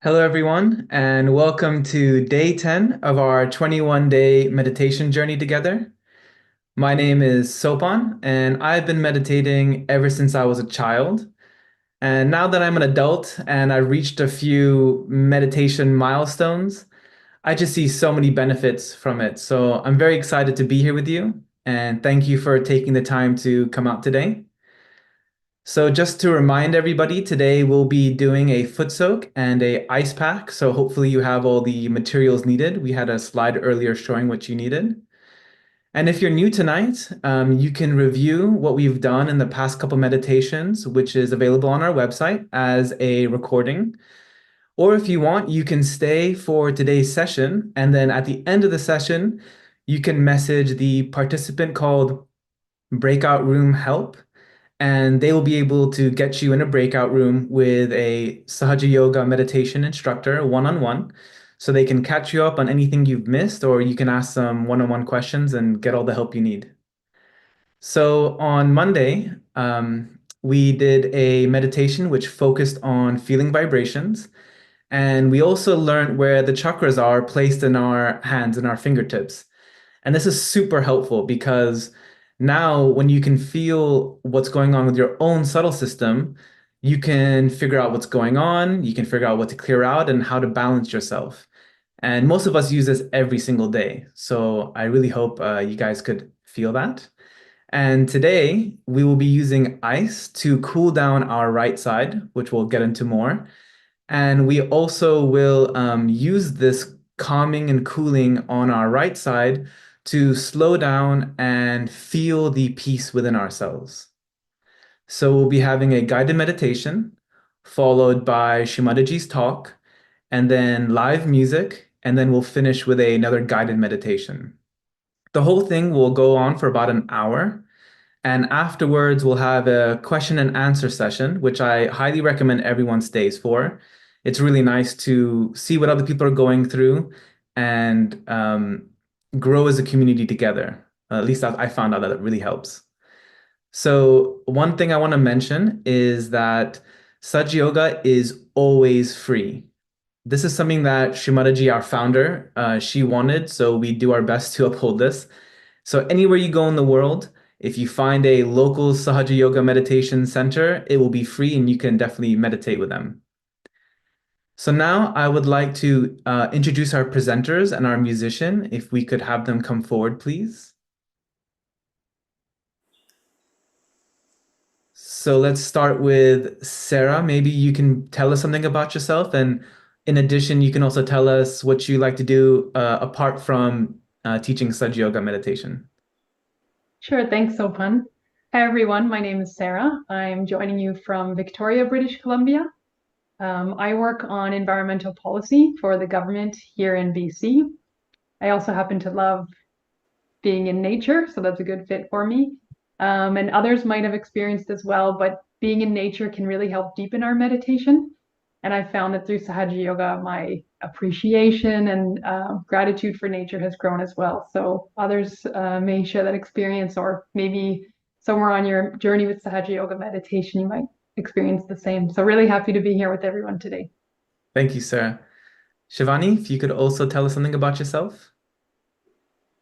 Hello, everyone, and welcome to day 10 of our 21-day meditation journey together. My name is Sopan, and I've been meditating ever since I was a child. And now that I'm an adult and I've reached a few meditation milestones, I just see so many benefits from it. So I'm very excited to be here with you, and thank you for taking the time to come out today. So just to remind everybody, today we'll be doing a foot soak and a ice pack. So hopefully you have all the materials needed. We had a slide earlier showing what you needed. And if you're new tonight, you can review what we've done in the past couple meditations, which is available on our website as a recording. Or if you want, you can stay for today's session. And then at the end of the session, you can message the participant called Breakout Room Help, and they will be able to get you in a breakout room with a Sahaja Yoga meditation instructor one-on-one. So they can catch you up on anything you've missed, or you can ask some one-on-one questions and get all the help you need. So on Monday, we did a meditation which focused on feeling vibrations. And we also learned where the chakras are placed in our hands and our fingertips. And this is super helpful because now when you can feel what's going on with your own subtle system, you can figure out what's going on, you can figure out what to clear out and how to balance yourself. And most of us use this every single day. So I really hope you guys could feel that. And today we will be using ice to cool down our right side, which we'll get into more. And we also will use this calming and cooling on our right side to slow down and feel the peace within ourselves. So we'll be having a guided meditation followed by Shri Mataji's talk, and then live music, and then we'll finish with another guided meditation. The whole thing will go on for about an hour. And afterwards, we'll have a question and answer session, which I highly recommend everyone stays for. It's really nice to see what other people are going through and grow as a community together. At least I found out that it really helps. So, one thing I want to mention is that Sahaja Yoga is always free. This is something that Shrimataji, our founder, she wanted, so we do our best to uphold this. So anywhere you go in the world, if you find a local Sahaja Yoga meditation center, it will be free and you can definitely meditate with them. So now I would like to introduce our presenters and our musician. If we could have them come forward, please. So let's start with Sarah. Maybe you can tell us something about yourself. And in addition, you can also tell us what you like to do apart from teaching Sahaja Yoga meditation. Sure, thanks, Sopan. Hi, everyone. My name is Sarah. I'm joining you from Victoria, British Columbia. I work on environmental policy for the government here in BC. I also happen to love being in nature, so that's a good fit for me. And others might have experienced as well, but being in nature can really help deepen our meditation. And I found that through Sahaja Yoga, my appreciation and gratitude for nature has grown as well. So others may share that experience, or maybe somewhere on your journey with Sahaja Yoga meditation, you might experience the same. So really happy to be here with everyone today. Thank you, Sarah. Shivani, if you could also tell us something about yourself.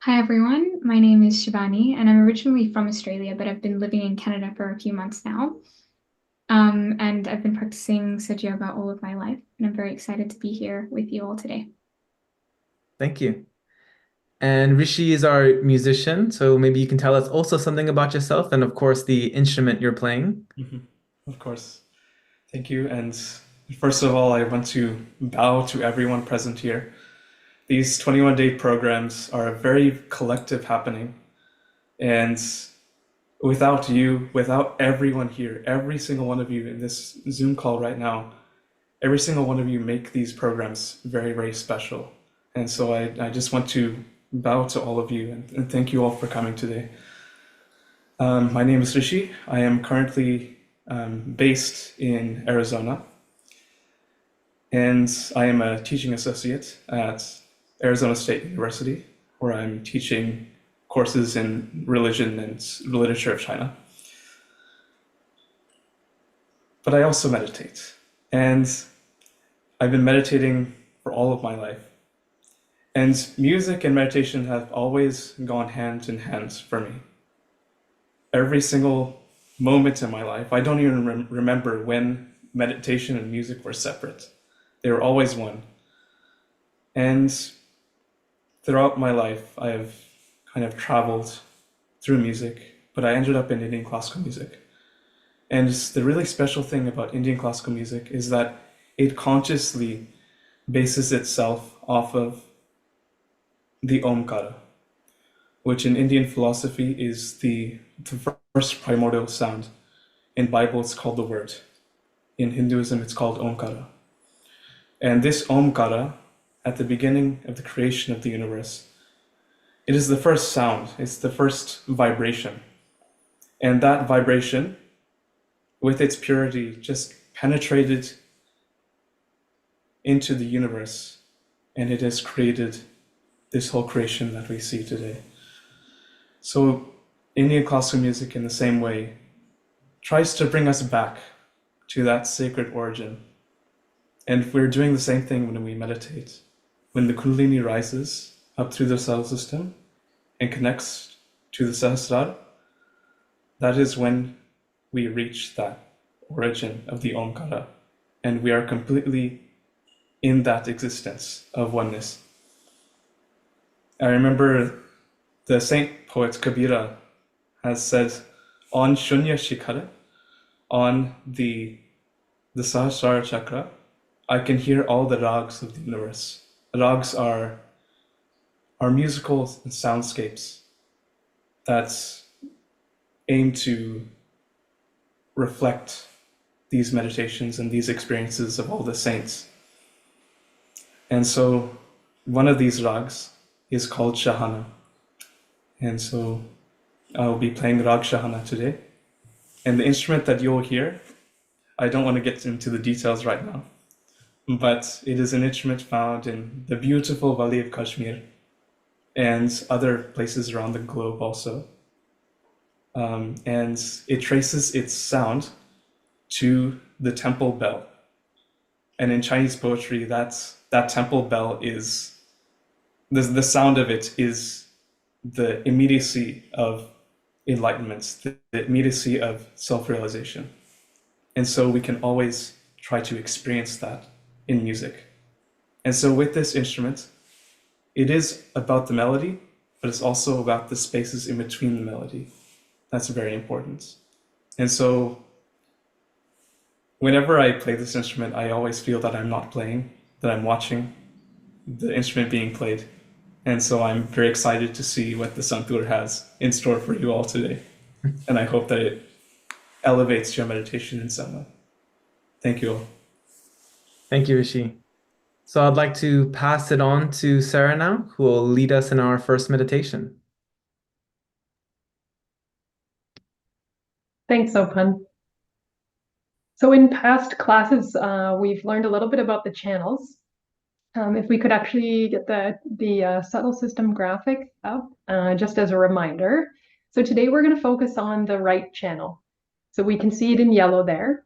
Hi everyone, my name is Shivani and I'm originally from Australia, but I've been living in Canada for a few months now. And I've been practicing Sahaja Yoga all of my life, and I'm very excited to be here with you all today. Thank you. And Rishi is our musician, so maybe you can tell us also something about yourself and, of course, the instrument you're playing. Of course. Thank you. And first of all, I want to bow to everyone present here. These 21-day programs are a very collective happening. And without you, without everyone here, every single one of you in this Zoom call right now, every single one of you make these programs very, very special. And so I just want to bow to all of you and thank you all for coming today. My name is Rishi. I am currently based in Arizona, and I am a teaching associate at Arizona State University, where I'm teaching courses in religion and literature of China. But I also meditate. And I've been meditating for all of my life. And music and meditation have always gone hand in hand for me. Every single moment in my life, I don't even remember when meditation and music were separate. They were always one. And throughout my life, I have kind of traveled through music, but I ended up in Indian classical music. And the really special thing about Indian classical music is that it consciously bases itself off of the Omkara, which in Indian philosophy is the first primordial sound. In Bible, it's called the word. In Hinduism, it's called Omkara. And this Omkara, at the beginning of the creation of the universe, it is the first sound, it's the first vibration. And that vibration, with its purity, just penetrated into the universe, and it has created this whole creation that we see today. So Indian classical music, in the same way, tries to bring us back to that sacred origin. And we're doing the same thing when we meditate. When the Kundalini rises up through the cell system and connects to the Sahasrara, that is when we reach that origin of the Omkara, and we are completely in that existence of oneness. I remember the saint poet Kabira has said, on Shunya Shikhara, on the Sahasrara chakra, I can hear all the rags of the universe. Rags are musical soundscapes that aim to reflect these meditations and these experiences of all the saints. And so one of these rags is called Shahana. And so I'll be playing Rag Shahana today. And the instrument that you'll hear, I don't want to get into the details right now, but it is an instrument found in the beautiful Valley of Kashmir and other places around the globe also. And it traces its sound to the temple bell. And in Chinese poetry, that temple bell is, the sound of it is the immediacy of enlightenment, the immediacy of self-realization. And so we can always try to experience that in music. And so with this instrument, it is about the melody, but it's also about the spaces in between the melody. That's very important. And so whenever I play this instrument, I always feel that I'm not playing, that I'm watching the instrument being played. And so I'm very excited to see what the Santur has in store for you all today. And I hope that it elevates your meditation in some way. Thank you all. Thank you, Rishi. So I'd like to pass it on to Sarah now, who will lead us in our first meditation. Thanks, Sopan. So in past classes, we've learned a little bit about the channels. If we could actually get the subtle system graphic up, just as a reminder. So today we're going to focus on the right channel. So we can see it in yellow there.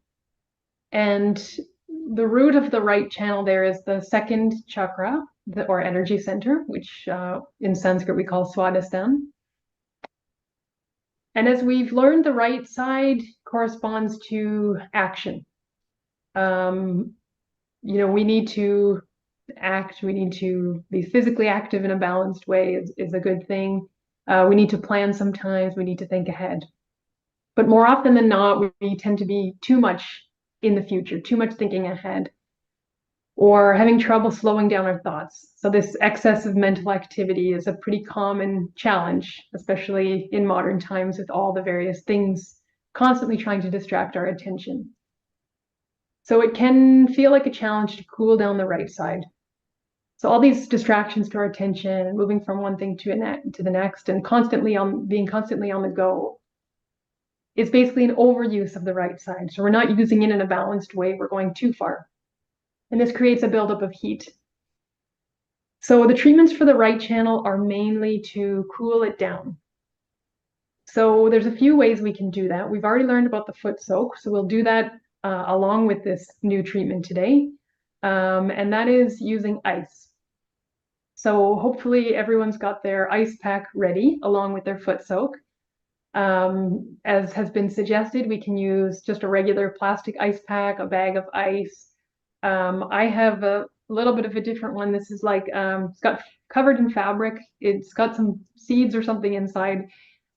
And the root of the right channel there is the second chakra, or energy center, which in Sanskrit we call Swadhisthana. And as we've learned, the right side corresponds to action. We need to act, we need to be physically active in a balanced way is a good thing. We need to plan sometimes, we need to think ahead. But more often than not, we tend to be too much in the future, too much thinking ahead, or having trouble slowing down our thoughts. So this excess of mental activity is a pretty common challenge, especially in modern times with all the various things constantly trying to distract our attention. So it can feel like a challenge to cool down the right side. So all these distractions to our attention and moving from one thing to the next and being constantly on the go is basically an overuse of the right side. So we're not using it in a balanced way, we're going too far. And this creates a buildup of heat. So the treatments for the right channel are mainly to cool it down. So there's a few ways we can do that. We've already learned about the Footsoak, so we'll do that along with this new treatment today. and that is using ice. So hopefully everyone's got their ice pack ready along with their Footsoak. As has been suggested, we can use just a regular plastic ice pack, a bag of ice. I have a little bit of a different one. This is like, it's got covered in fabric. It's got some seeds or something inside.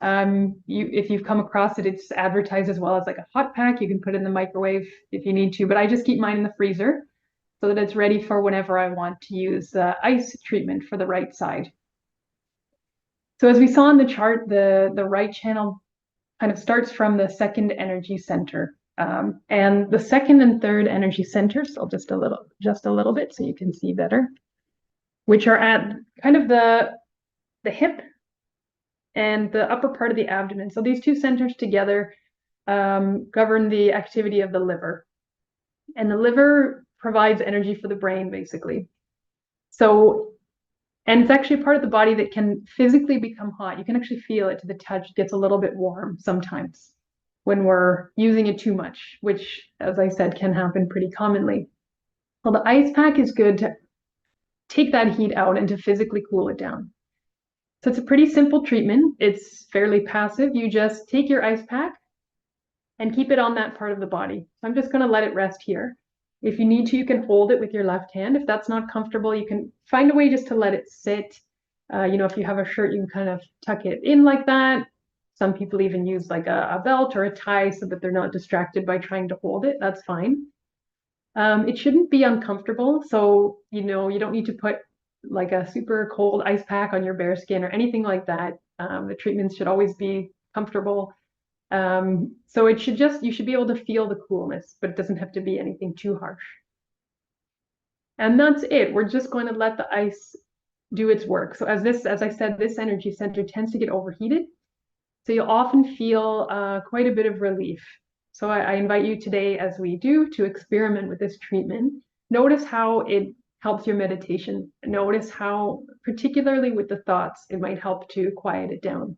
If you've come across it, it's advertised as well as like a hot pack. You can put it in the microwave if you need to, but I just keep mine in the freezer so that it's ready for whenever I want to use ice treatment for the right side. So as we saw in the chart, the right channel kind of starts from the second energy center. And the second and third energy centers, so just a little bit so you can see better, which are at kind of the hip and the upper part of the abdomen. So these two centers together govern the activity of the liver. And the liver provides energy for the brain, basically. So, and it's actually a part of the body that can physically become hot. You can actually feel it to the touch. It gets a little bit warm sometimes when we're using it too much, which, as I said, can happen pretty commonly. Well, the ice pack is good to take that heat out and to physically cool it down. So it's a pretty simple treatment. It's fairly passive. You just take your ice pack and keep it on that part of the body. So I'm just going to let it rest here. If you need to, you can hold it with your left hand. If that's not comfortable, you can find a way just to let it sit. If you have a shirt, you can kind of tuck it in like that. Some people even use like a belt or a tie so that they're not distracted by trying to hold it. That's fine. It shouldn't be uncomfortable. So, you don't need to put like a super cold ice pack on your bare skin or anything like that. The treatments should always be comfortable. So you should be able to feel the coolness, but it doesn't have to be anything too harsh. And that's it. We're just going to let the ice do its work. So as I said, this energy center tends to get overheated. So you'll often feel quite a bit of relief. So I invite you today, as we do, to experiment with this treatment. Notice how it helps your meditation. Notice how, particularly with the thoughts, it might help to quiet it down.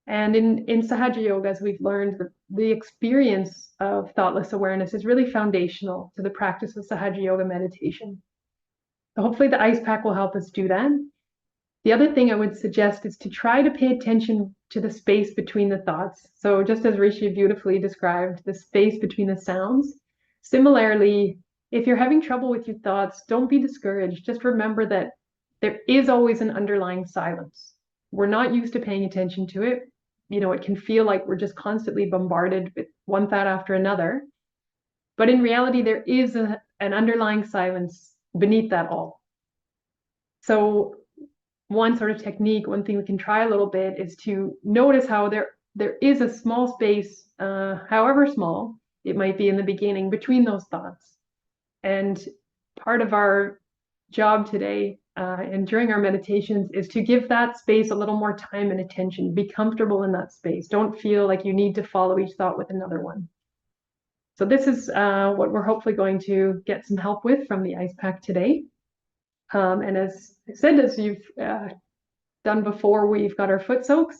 And in Sahaja Yoga, as we've learned, the experience of thoughtless awareness is really foundational to the practice of Sahaja Yoga meditation. So hopefully the ice pack will help us do that. The other thing I would suggest is to try to pay attention to the space between the thoughts. So just as Rishi beautifully described, the space between the sounds. Similarly, if you're having trouble with your thoughts, don't be discouraged. Just remember that there is always an underlying silence. We're not used to paying attention to it. It can feel like we're just constantly bombarded with one thought after another. But in reality, there is an underlying silence beneath that all. So one sort of technique, one thing we can try a little bit is to notice how there is a small space, however small it might be in the beginning, between those thoughts. And part of our job today and during our meditations is to give that space a little more time and attention. Be comfortable in that space. Don't feel like you need to follow each thought with another one. So this is what we're hopefully going to get some help with from the ice pack today. And as I said, as you've done before, we've got our Footsoaks.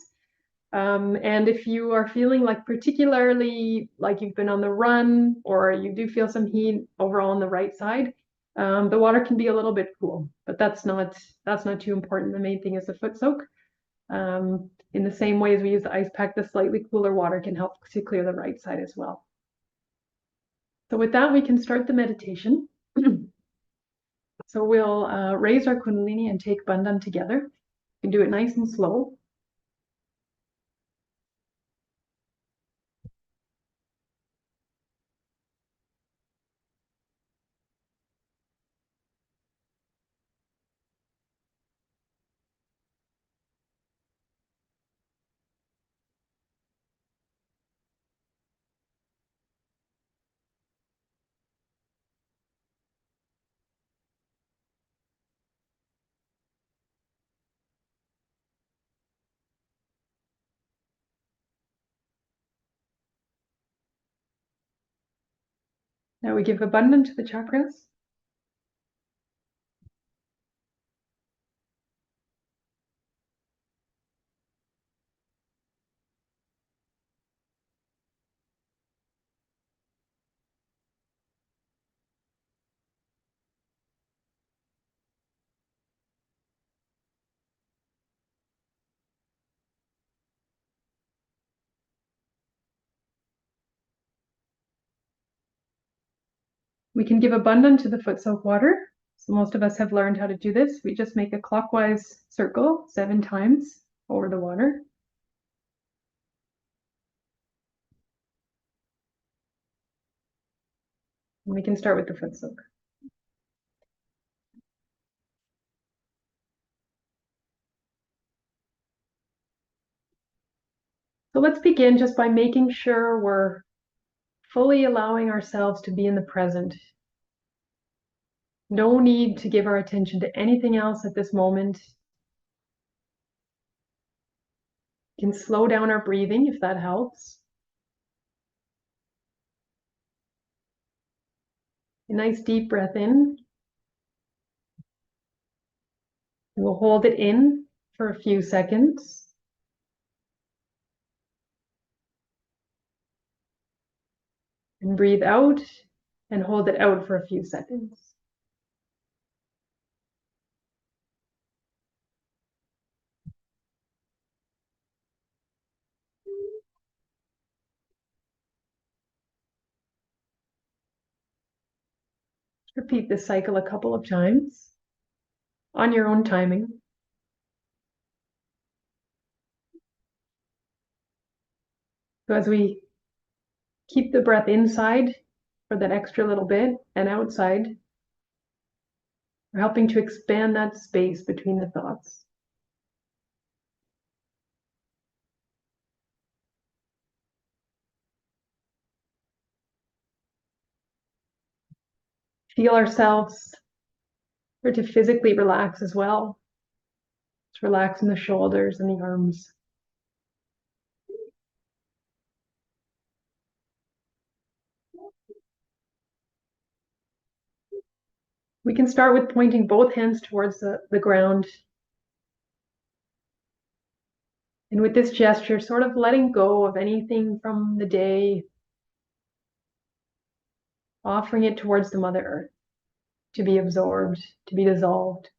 And if you are feeling like particularly like you've been on the run or you do feel some heat overall on the right side, the water can be a little bit cool, but that's not too important. The main thing is the Footsoak. In the same way as we use the ice pack, the slightly cooler water can help to clear the right side as well. So with that, we can start the meditation. So we'll raise our Kundalini and take Bandhan together. You can do it nice and slow. Now we give abundance to the chakras. We can give abundance to the Footsoak water. So most of us have learned how to do this. We just make a clockwise circle 7 times over the water. And we can start with the Footsoak. So let's begin just by making sure we're fully allowing ourselves to be in the present. No need to give our attention to anything else at this moment. We can slow down our breathing if that helps. A nice deep breath in. We'll hold it in for a few seconds. And breathe out and hold it out for a few seconds. Repeat this cycle a couple of times on your own timing. So as we keep the breath inside for that extra little bit and outside, we're helping to expand that space between the thoughts. Feel ourselves or to physically relax as well. Just relax in the shoulders and the arms. We can start with pointing both hands towards the ground. And with this gesture, sort of letting go of anything from the day, offering it towards the Mother Earth to be absorbed, to be dissolved.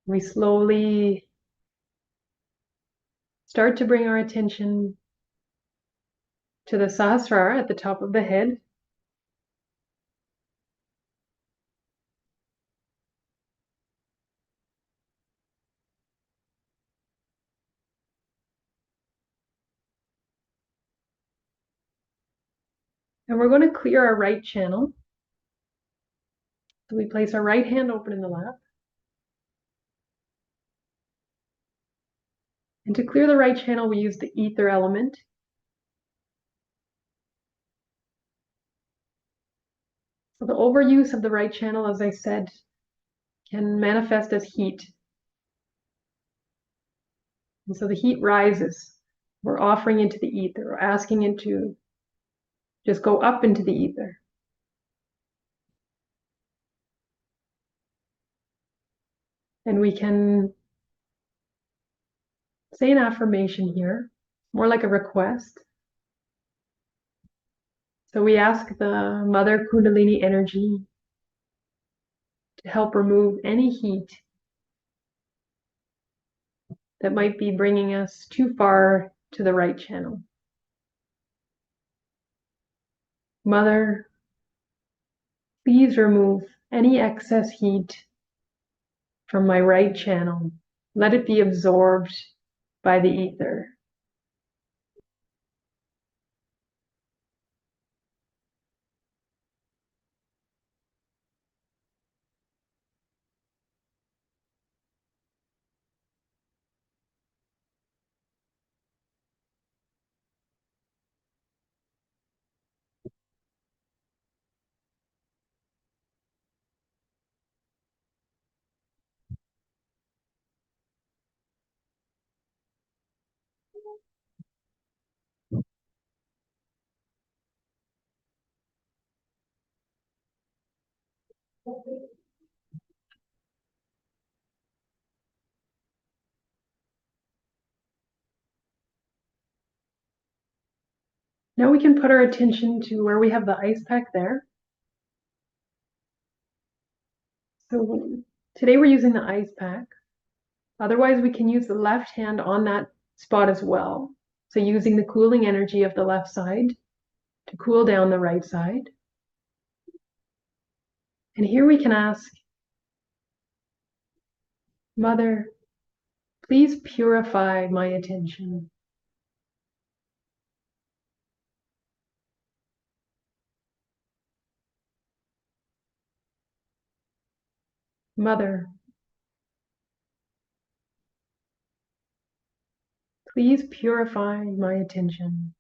We slowly start to bring our attention to the Sahasrara at the top of the head. And we're going to clear our right channel. So we place our right hand open in the lap. And to clear the right channel, we use the ether element. So the overuse of the right channel, as I said, can manifest as heat. And so the heat rises. We're offering into the ether, or asking it to just go up into the ether. And we can say an affirmation here, more like a request. So we ask the Mother Kundalini energy to help remove any heat that might be bringing us too far to the right channel. Mother, please remove any excess heat from my right channel. Let it be absorbed by the ether. Now we can put our attention to where we have the ice pack there. So today we're using the ice pack. Otherwise, we can use the left hand on that spot as well. So using the cooling energy of the left side to cool down the right side. And here we can ask, Mother, please purify my attention. Mother, please purify my attention.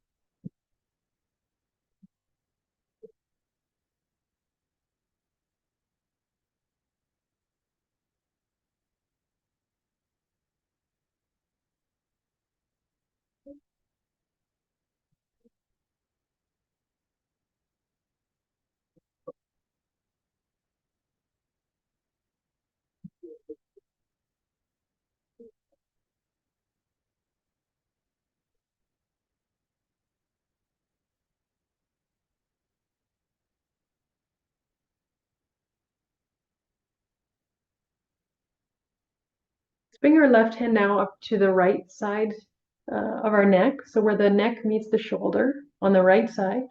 Let's bring our left hand now up to the right side of our neck. So where the neck meets the shoulder on the right side.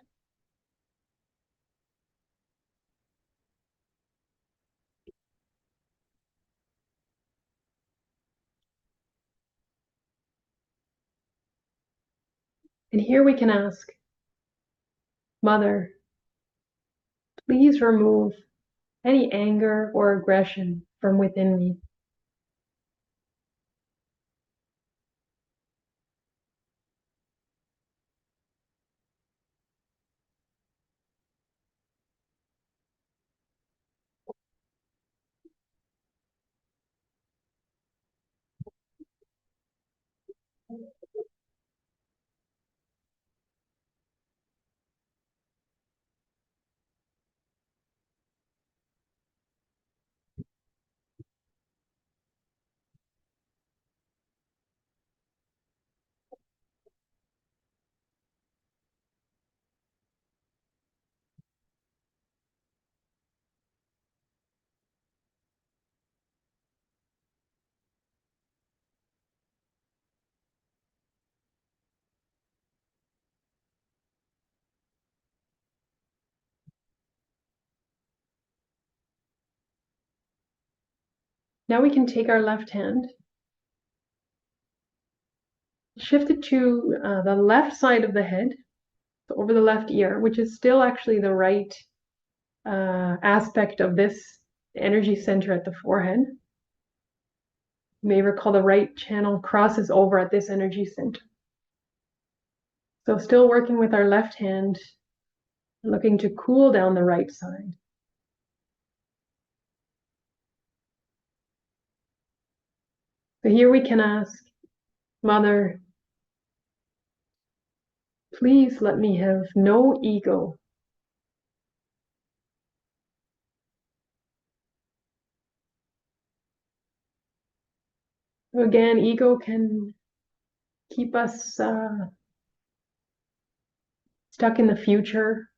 And here we can ask, Mother, please remove any anger or aggression from within me. Now we can take our left hand, shift it to the left side of the head, so over the left ear, which is still actually the right aspect of this energy center at the forehead. You may recall the right channel crosses over at this energy center. So still working with our left hand, looking to cool down the right side. So here we can ask, Mother, please let me have no ego. Again, ego can keep us stuck in the future,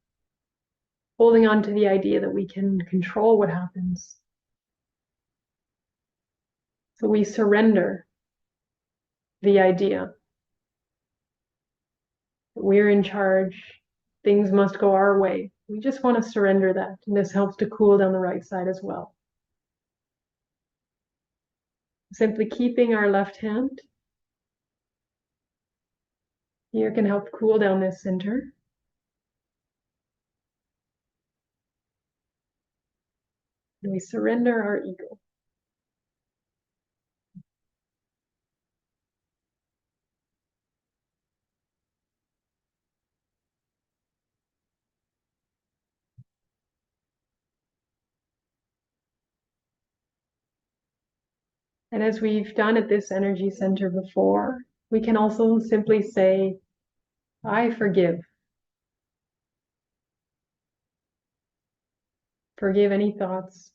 holding on to the idea that we can control what happens. So we surrender the idea that we're in charge, things must go our way. We just want to surrender that, and this helps to cool down the right side as well. Simply keeping our left hand here can help cool down this center. And we surrender our ego. And as we've done at this energy center before, we can also simply say, I forgive. Forgive any thoughts.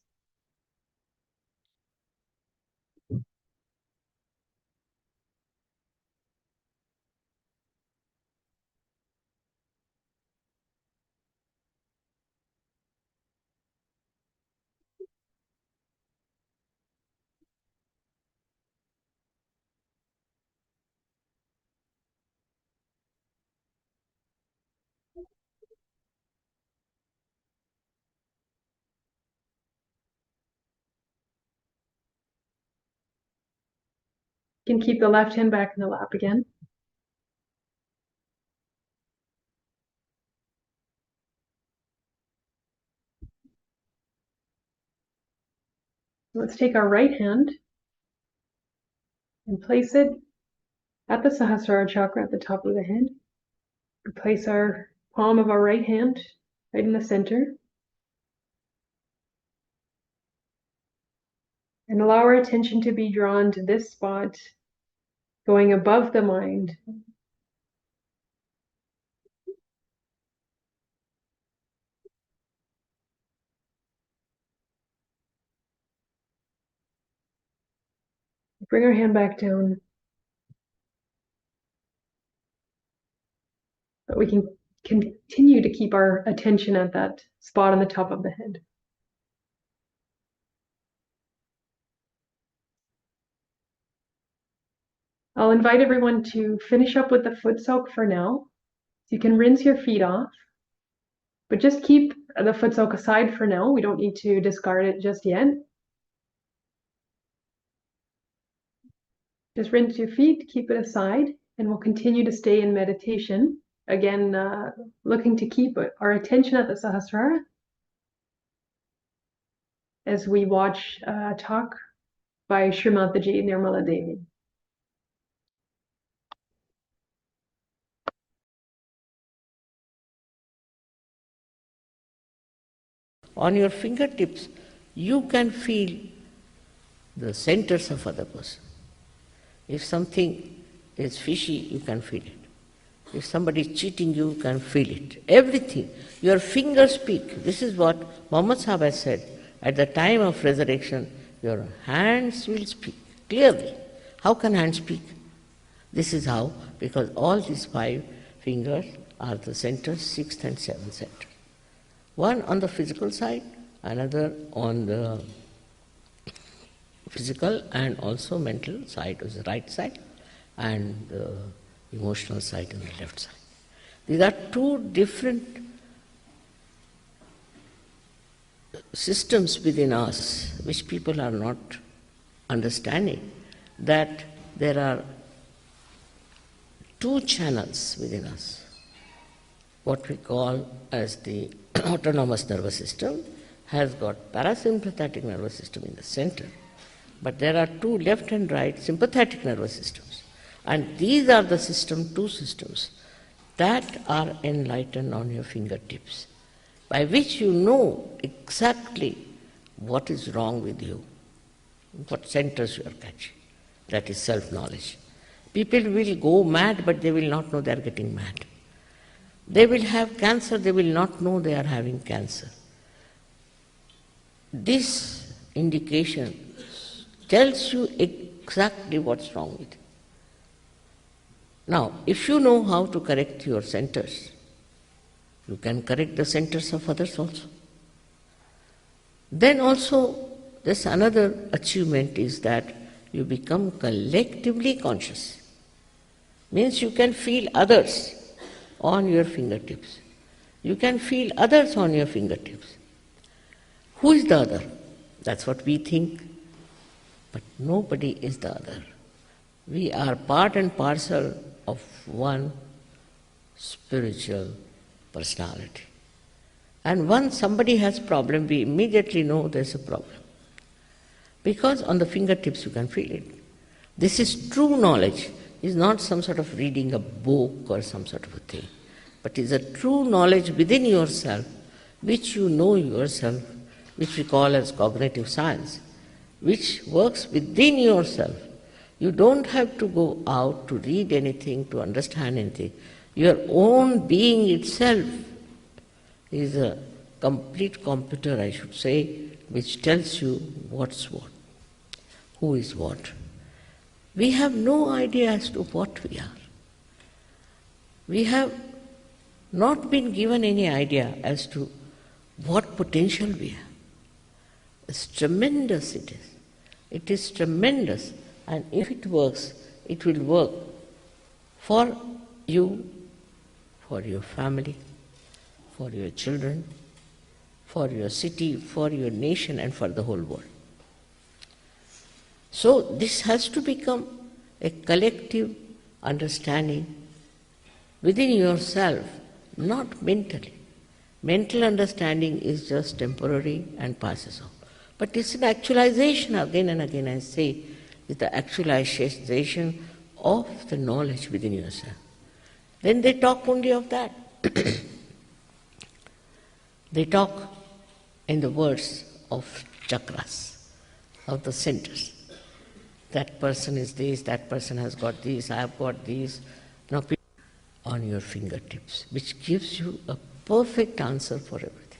You can keep the left hand back in the lap again. Let's take our right hand and place it at the Sahasrara chakra at the top of the head. We place our palm of our right hand right in the center. And allow our attention to be drawn to this spot, going above the mind. Bring our hand back down. But we can continue to keep our attention at that spot on the top of the head. I'll invite everyone to finish up with the Footsoak for now. You can rinse your feet off, but just keep the Footsoak aside for now. We don't need to discard it just yet. Just rinse your feet, keep it aside, and we'll continue to stay in meditation. Again, looking to keep our attention at the Sahasrara as we watch a talk by Shri Mataji, Nirmala Devi. On your fingertips, you can feel the centers of other person. If something is fishy, you can feel it. If somebody is cheating you, you can feel it. Everything. Your fingers speak. This is what Muhammad Sahib has said. At the time of resurrection, your hands will speak clearly. How can hands speak? This is how, because all these 5 fingers are the centers, 6th and 7th center. One on the physical side, another on the physical and also mental side is the right side, and the emotional side on the left side. These are 2 different systems within us which people are not understanding, that there are 2 channels within us. What we call as the autonomous nervous system has got parasympathetic nervous system in the center, but there are 2 left and right sympathetic nervous systems, and these are the 2 systems that are enlightened on your fingertips, by which you know exactly what is wrong with you, what centers you are catching. That is self-knowledge. People will go mad, but they will not know they are getting mad. They will have cancer, they will not know they are having cancer. This indication tells you exactly what's wrong with you. Now, if you know how to correct your centers, you can correct the centers of others also. Then also, there's another achievement is that you become collectively conscious. Means you can feel others on your fingertips. You can feel others on your fingertips. Who is the other? That's what we think. But nobody is the other. We are part and parcel of one spiritual personality. And once somebody has problem, we immediately know there's a problem. Because on the fingertips you can feel it. This is true knowledge. It's not some sort of reading a book or some sort of a thing, but is a true knowledge within yourself, which you know yourself, which we call as cognitive science, which works within yourself. You don't have to go out to read anything, to understand anything. Your own being itself is a complete computer, I should say, which tells you what's what, who is what. We have no idea as to what we are. We have not been given any idea as to what potential we have. It's tremendous, it is. It is tremendous. And if it works, it will work for you, for your family, for your children, for your city, for your nation, and for the whole world. So this has to become a collective understanding within yourself, not mentally. Mental understanding is just temporary and passes off. But it's an actualization, again and again I say, it's the actualization of the knowledge within yourself. Then they talk only of that. They talk in the words of chakras, of the centers. That person is this, that person has got this, I have got this. Now, on your fingertips, which gives you a perfect answer for everything.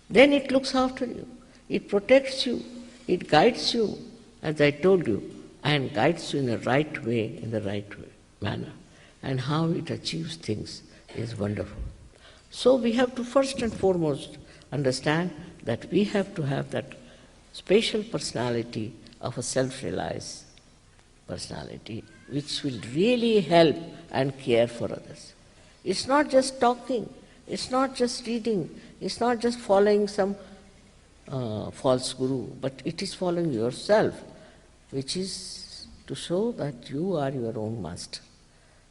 Then it looks after you, it protects you, it guides you, as I told you, and guides you in the right way, manner. And how it achieves things is wonderful. So we have to first and foremost understand that we have to have that spatial personality of a self-realized personality, which will really help and care for others. It's not just talking, it's not just reading, it's not just following some false guru, but it is following yourself, which is to show that you are your own master.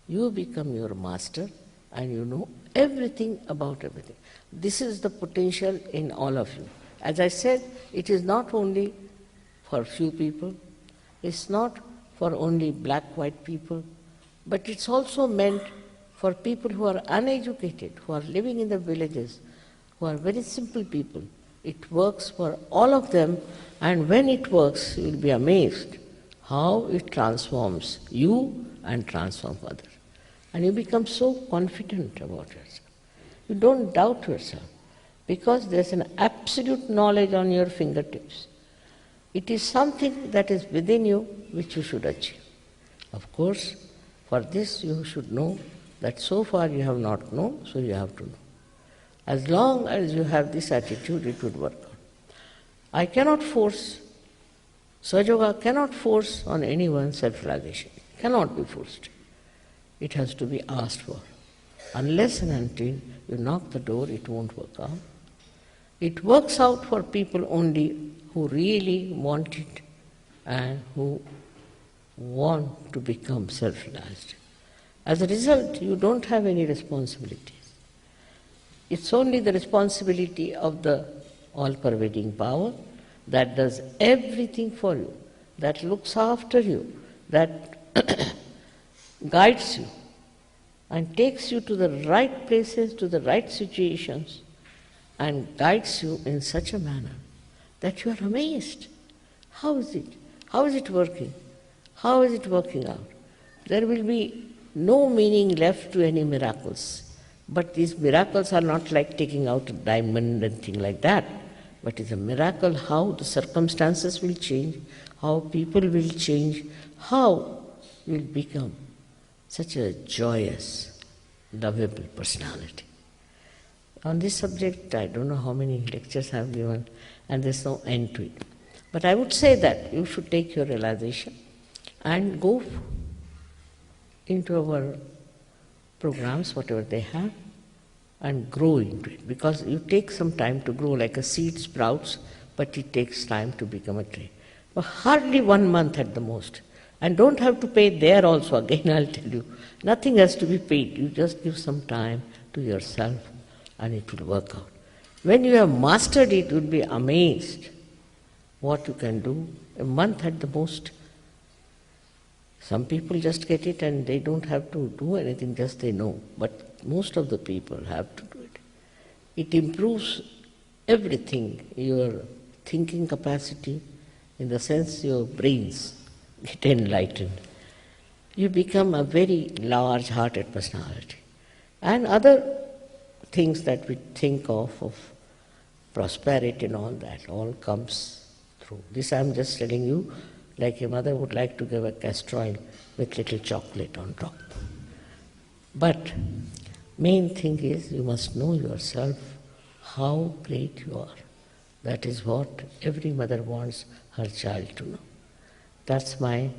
You become your master and you know everything about everything. This is the potential in all of you. As I said, it is not only for few people, it's not for only black-white people, but it's also meant for people who are uneducated, who are living in the villages, who are very simple people. It works for all of them, and when it works, you will be amazed how it transforms you and transforms others. And you become so confident about yourself. You don't doubt yourself, because there's an absolute knowledge on your fingertips. It is something that is within you which you should achieve. Of course, for this you should know that so far you have not known, so you have to know. As long as you have this attitude, it would work out. I cannot force, Sahaja Yoga cannot force on anyone self-realization. It cannot be forced. It has to be asked for. Unless and until you knock the door, it won't work out. It works out for people only who really want it and who want to become self-realized. As a result, you don't have any responsibilities. It's only the responsibility of the all-pervading power that does everything for you, that looks after you, that guides you and takes you to the right places, to the right situations, and guides you in such a manner that you are amazed. How is it? How is it working? How is it working out? There will be no meaning left to any miracles. But these miracles are not like taking out a diamond and things like that. But it's a miracle how the circumstances will change, how people will change, how you will become such a joyous, lovable personality. On this subject, I don't know how many lectures I have given, and there's no end to it. But I would say that you should take your realization and go into our programs, whatever they have, and grow into it. Because you take some time to grow, like a seed sprouts, but it takes time to become a tree. But hardly 1 month at the most. And don't have to pay there also, again I'll tell you. Nothing has to be paid. You just give some time to yourself and it will work out. When you have mastered it, you'll be amazed what you can do. A month at the most. Some people just get it and they don't have to do anything, just they know. But most of the people have to do it. It improves everything, your thinking capacity, in the sense your brains get enlightened. You become a very large-hearted personality. And other things that we think of prosperity and all that, all comes through. This I'm just telling you, like a mother would like to give a castor oil with little chocolate on top. But main thing is you must know yourself how great you are. That is what every mother wants her child to know. That's my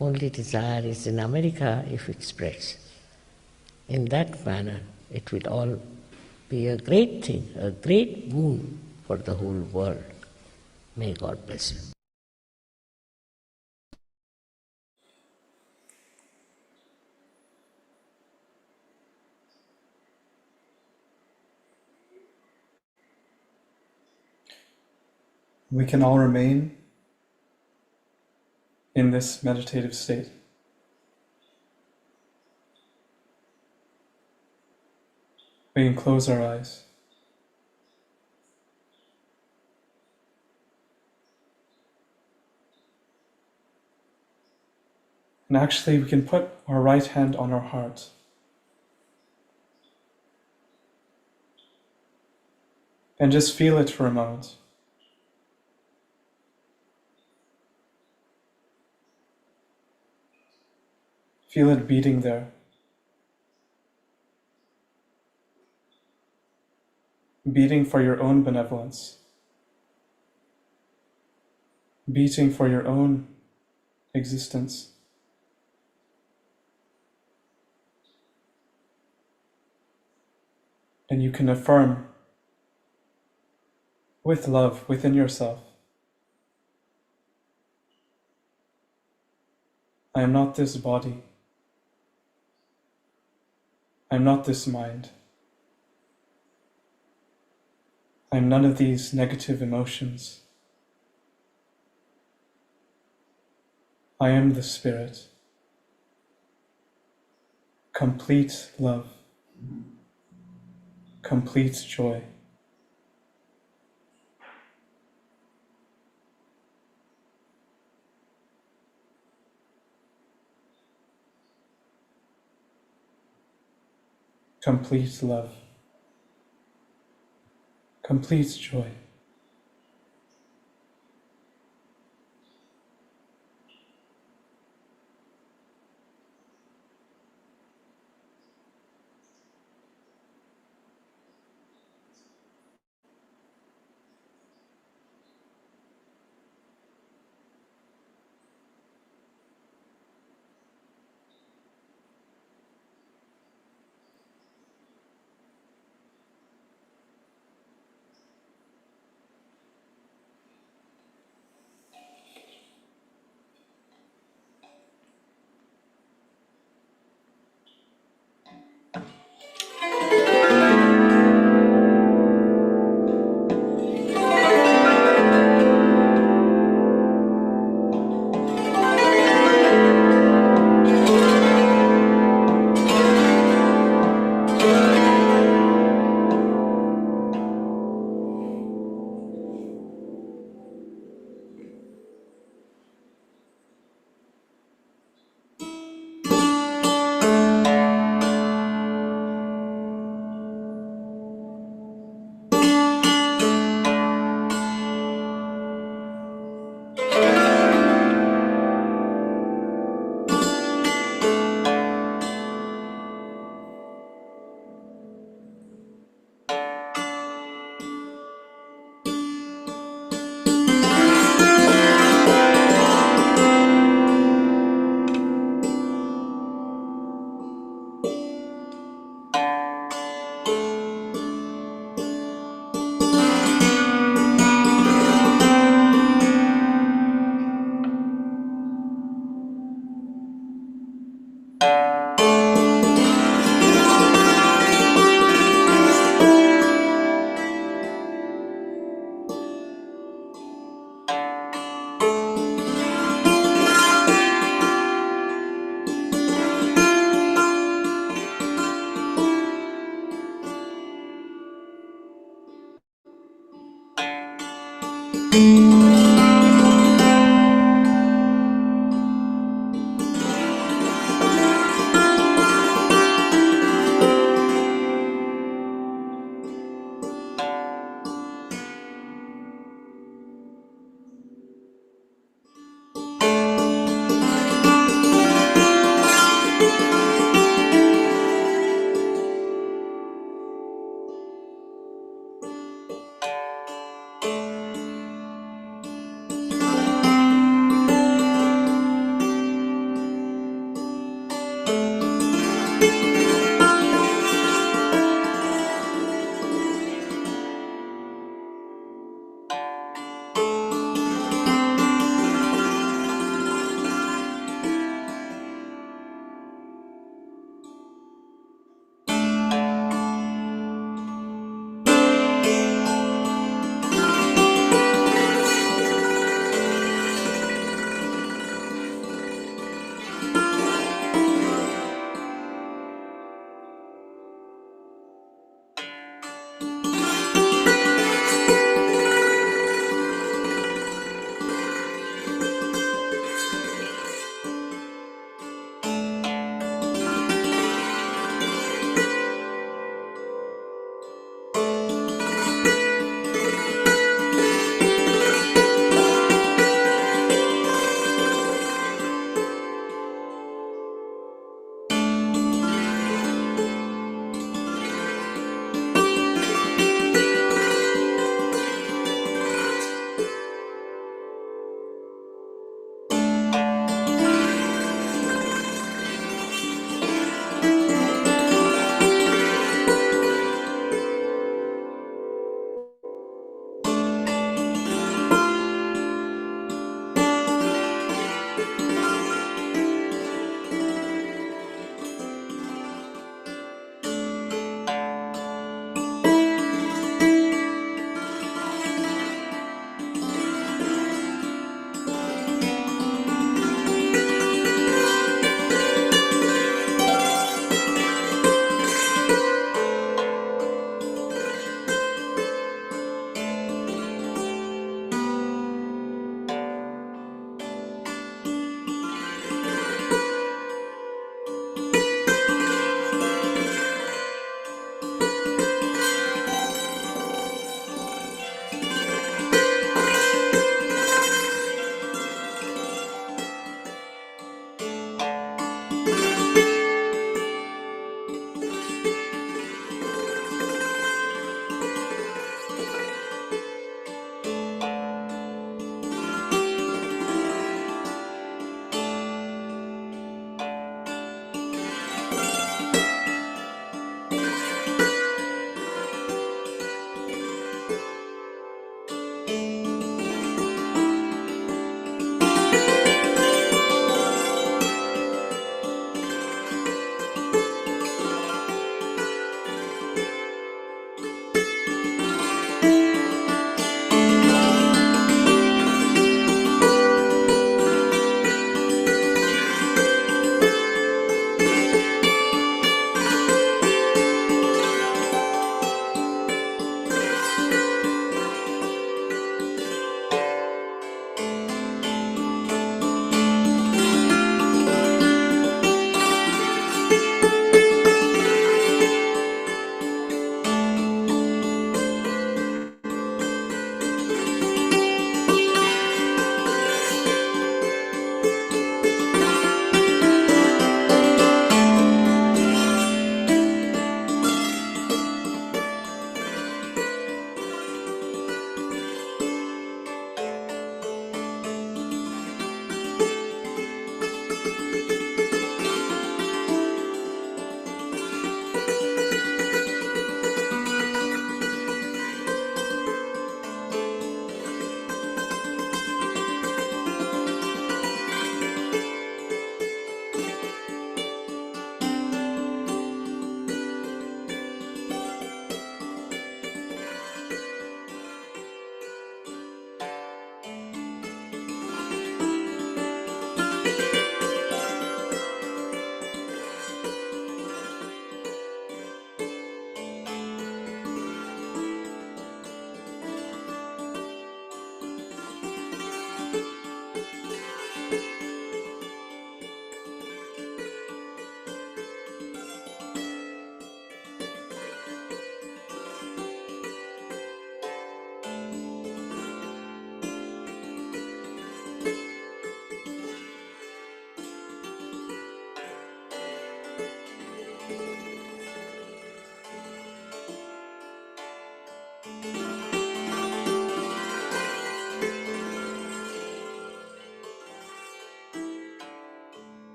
only desire is in America, if it spreads. In that manner, it will all be a great thing, a great boon for the whole world. May God bless you. We can all remain in this meditative state. We can close our eyes. And actually, we can put our right hand on our heart. And just feel it for a moment. Feel it beating there. Beating for your own benevolence. Beating for your own existence. And you can affirm with love within yourself, I am not this body. I am not this mind. I am none of these negative emotions. I am the Spirit. Complete love. Complete joy. Complete love. Complete joy.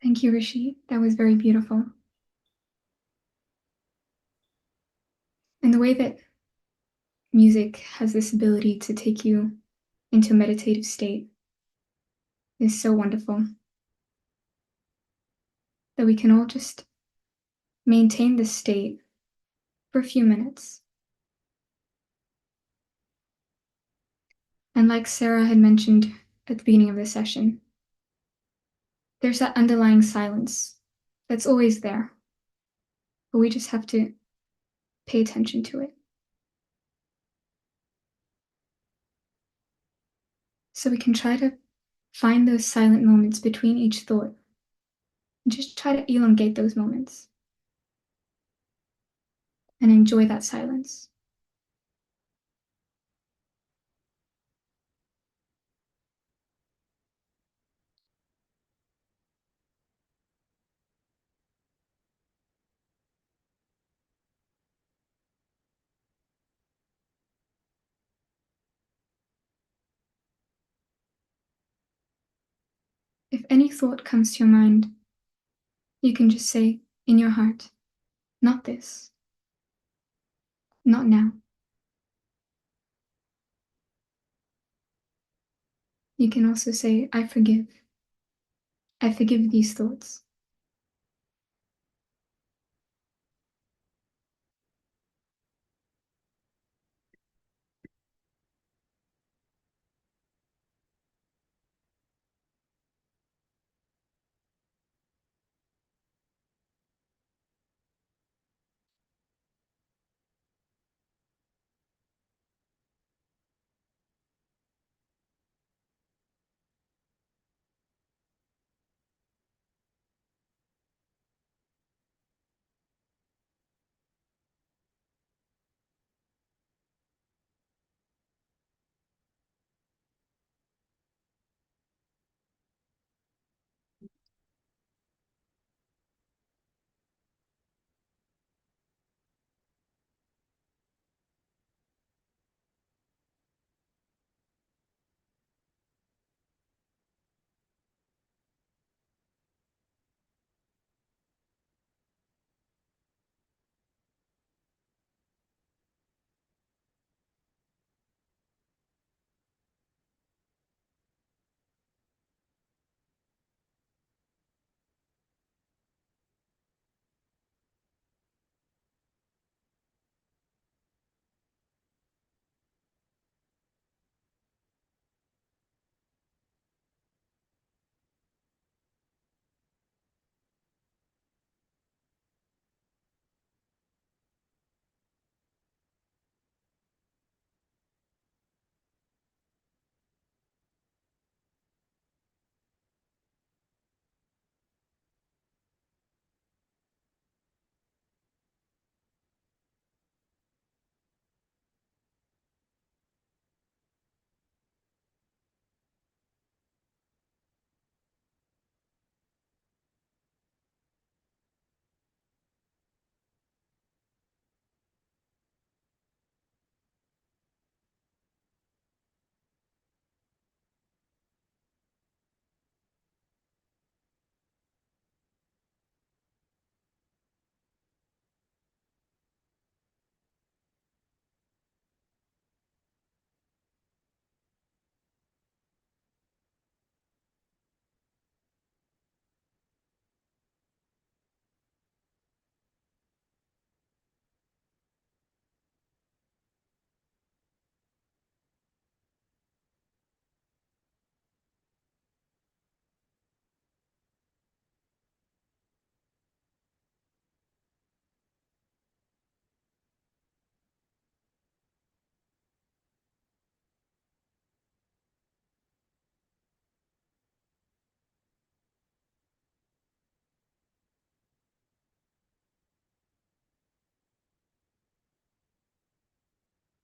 Thank you, Rishi. That was very beautiful. And the way that music has this ability to take you into a meditative state is so wonderful. That we can all just maintain this state for a few minutes. And like Sarah had mentioned at the beginning of the session, there's that underlying silence that's always there, but we just have to pay attention to it. So we can try to find those silent moments between each thought and just try to elongate those moments and enjoy that silence. If any thought comes to your mind, you can just say in your heart, not this, not now. You can also say, I forgive. I forgive these thoughts.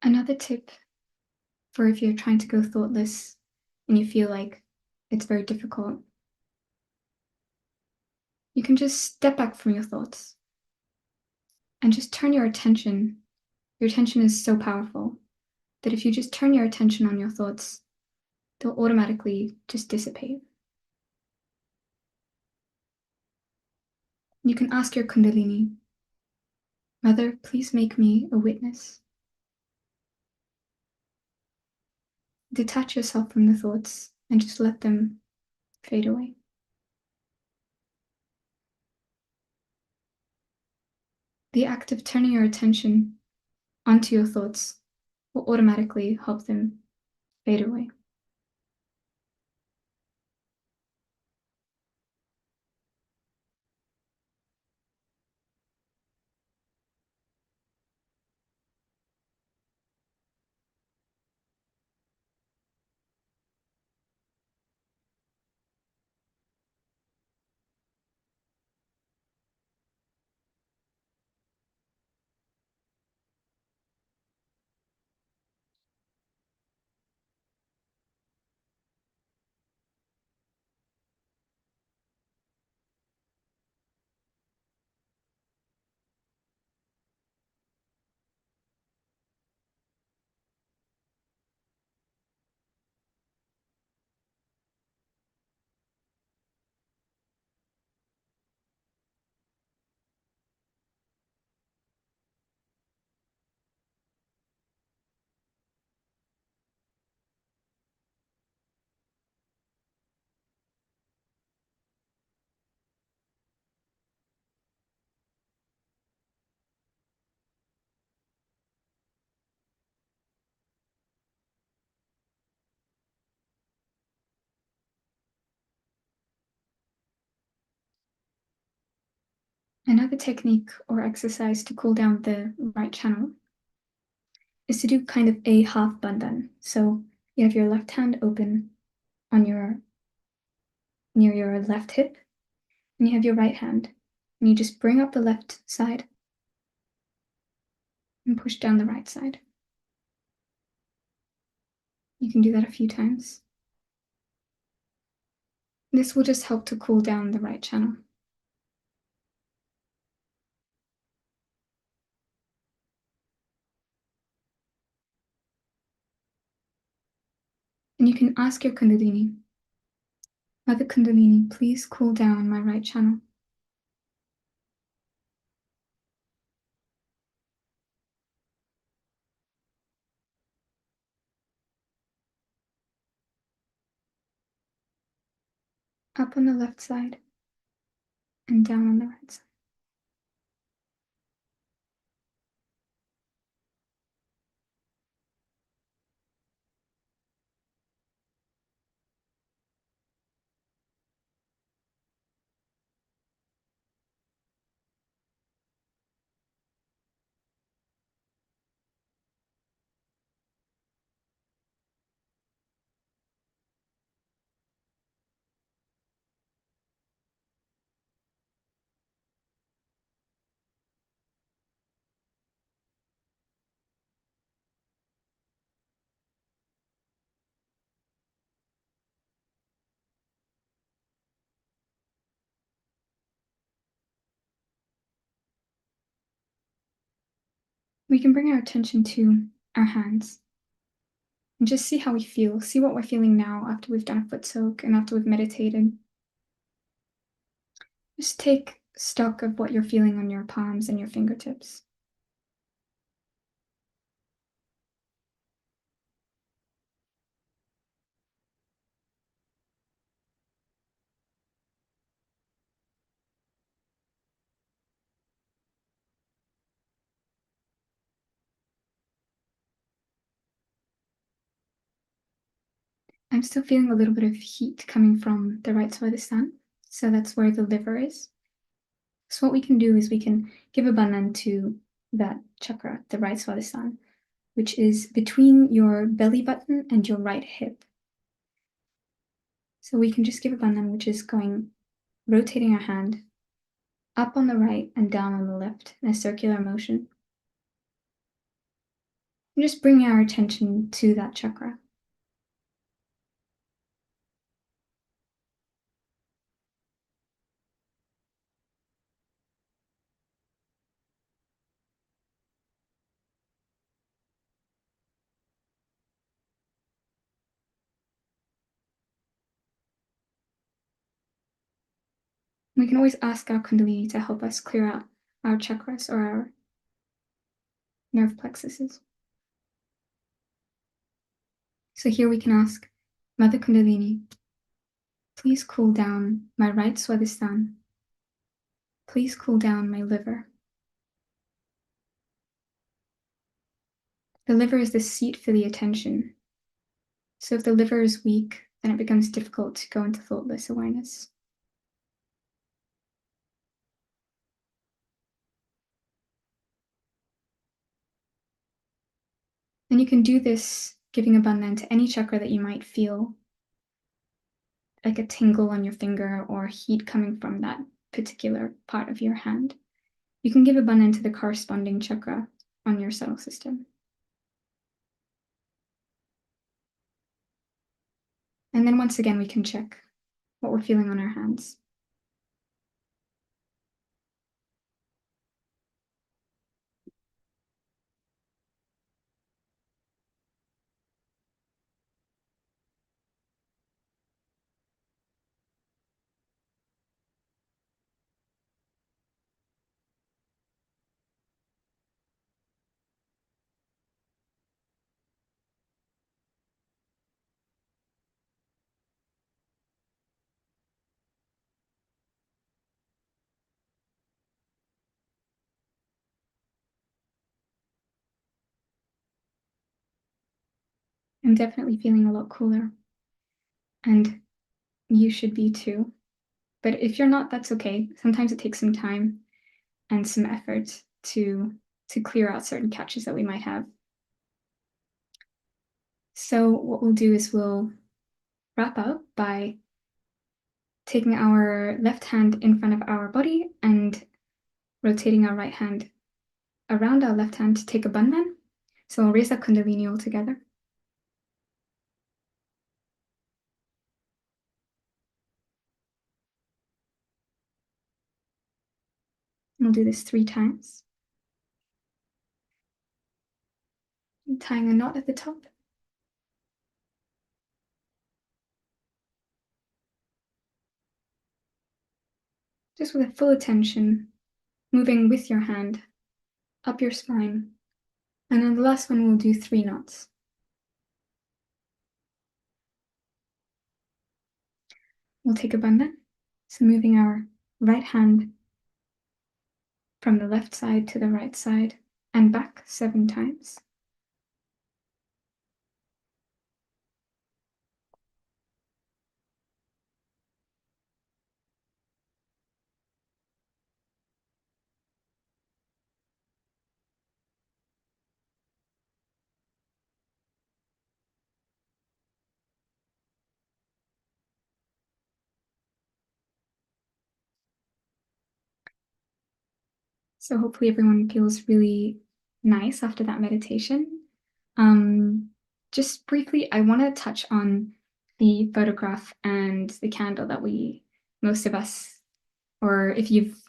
Another tip for if you're trying to go thoughtless and you feel like it's very difficult, you can just step back from your thoughts and just turn your attention. Your attention is so powerful that if you just turn your attention on your thoughts, they'll automatically just dissipate. You can ask your Kundalini, Mother, please make me a witness. Detach yourself from the thoughts and just let them fade away. The act of turning your attention onto your thoughts will automatically help them fade away. Another technique or exercise to cool down the right channel is to do kind of a half bandhan. So you have your left hand open on near your left hip, and you have your right hand, and you just bring up the left side and push down the right side. You can do that a few times. This will just help to cool down the right channel. And you can ask your Kundalini, Mother Kundalini, please cool down my right channel. Up on the left side and down on the right side. We can bring our attention to our hands and just see how we feel. See what we're feeling now after we've done a foot soak and after we've meditated. Just take stock of what you're feeling on your palms and your fingertips. I'm still feeling a little bit of heat coming from the right Swadhisthana, so that's where the liver is. So what we can do is we can give a bandhan to that chakra, the right Swadhisthana, which is between your belly button and your right hip. So we can just give a bandhan, which is rotating our hand up on the right and down on the left in a circular motion. And just bring our attention to that chakra. We can always ask our Kundalini to help us clear out our chakras or our nerve plexuses. So here we can ask, Mother Kundalini, please cool down my right Swadhisthana. Please cool down my liver. The liver is the seat for the attention. So if the liver is weak, then it becomes difficult to go into thoughtless awareness. And you can do this giving a bandhan to any chakra that you might feel, like a tingle on your finger or heat coming from that particular part of your hand. You can give a bandhan to the corresponding chakra on your subtle system. And then once again, we can check what we're feeling on our hands. I'm definitely feeling a lot cooler. And you should be too. But if you're not, that's okay. Sometimes it takes some time and some effort to clear out certain catches that we might have. So what we'll do is we'll wrap up by taking our left hand in front of our body and rotating our right hand around our left hand to take a bandhan. So we'll raise our Kundalini all together. We'll do this 3 times. Tying a knot at the top. Just with a full attention, moving with your hand up your spine. And then the last one, we'll do 3 knots. We'll take a bandhan. So moving our right hand from the left side to the right side and back 7 times. So hopefully everyone feels really nice after that meditation. Just briefly, I want to touch on the photograph and the candle that most of us, or if you've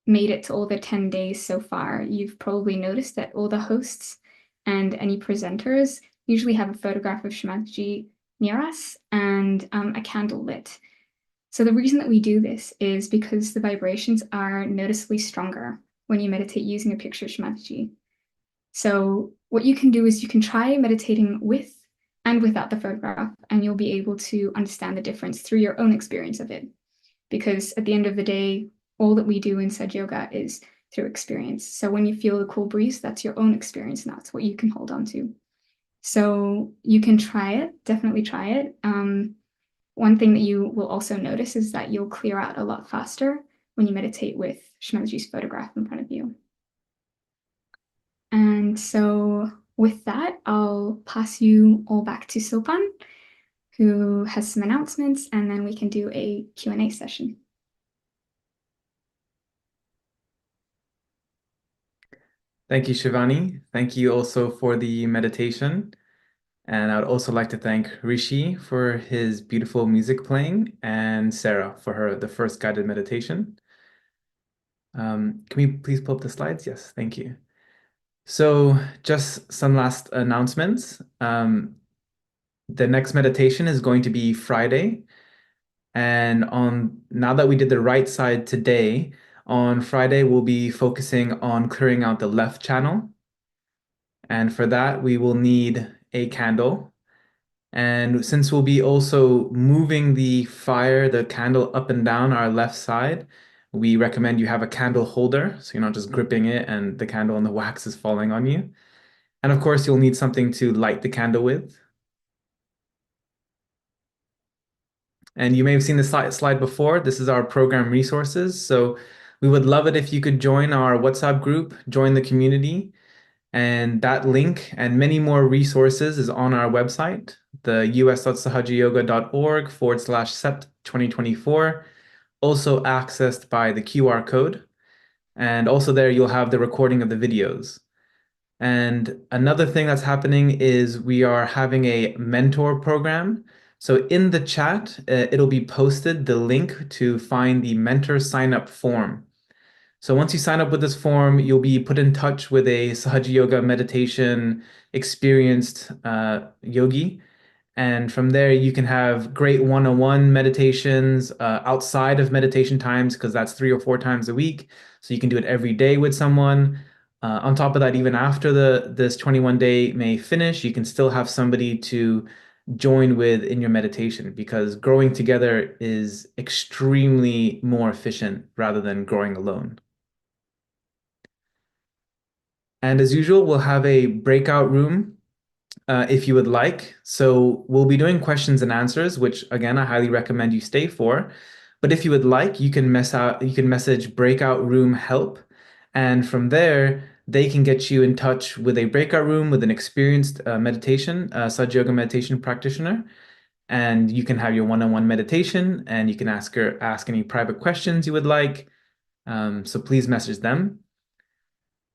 made it to all the 10 days so far, you've probably noticed that all the hosts and any presenters usually have a photograph of Shri Mataji near us and a candle lit. So the reason that we do this is because the vibrations are noticeably stronger when you meditate using a picture of Shri Mataji. So what you can do is you can try meditating with and without the photograph, and you'll be able to understand the difference through your own experience of it. Because at the end of the day, all that we do in Sahaja Yoga is through experience. So when you feel the cool breeze, that's your own experience, and that's what you can hold on to. So you can try it, definitely try it. One thing that you will also notice is that you'll clear out a lot faster when you meditate with Shri Mataji's photograph in front of you. And so with that, I'll pass you all back to Sopan, who has some announcements, and then we can do a Q&A session. Thank you, Shivani. Thank you also for the meditation. And I would also like to thank Rishi for his beautiful music playing and Sarah for the first guided meditation. Can we please pull up the slides? Yes, thank you. So just some last announcements. The next meditation is going to be Friday, And now that we did the right side today, on Friday, we'll be focusing on clearing out the left channel. And for that, we will need a candle. And since we'll be also moving the candle up and down our left side, we recommend you have a candle holder, so you're not just gripping it and the candle and the wax is falling on you. And of course, you'll need something to light the candle with. And you may have seen this slide before. This is our program resources. So we would love it if you could join our WhatsApp group, join the community. And that link and many more resources is on our website, the us.sahajayoga.org/sept 2024, also accessed by the QR code. And also there you'll have the recording of the videos. And another thing that's happening is we are having a mentor program. So in the chat, it'll be posted the link to find the mentor sign up form. So once you sign up with this form, you'll be put in touch with a Sahaja Yoga meditation experienced yogi. And from there, you can have great one-on-one meditations outside of meditation times, because that's 3 or 4 times a week. So you can do it every day with someone. On top of that, even after this 21 day may finish, you can still have somebody to join with in your meditation, because growing together is extremely more efficient rather than growing alone. And as usual, we'll have a breakout room if you would like. So we'll be doing questions and answers, which again, I highly recommend you stay for. But if you would like, you can message breakout room help. And from there, they can get you in touch with a breakout room with an experienced Sahaja Yoga meditation practitioner. And you can have your one-on-one meditation, and you can ask any private questions you would like. So please message them.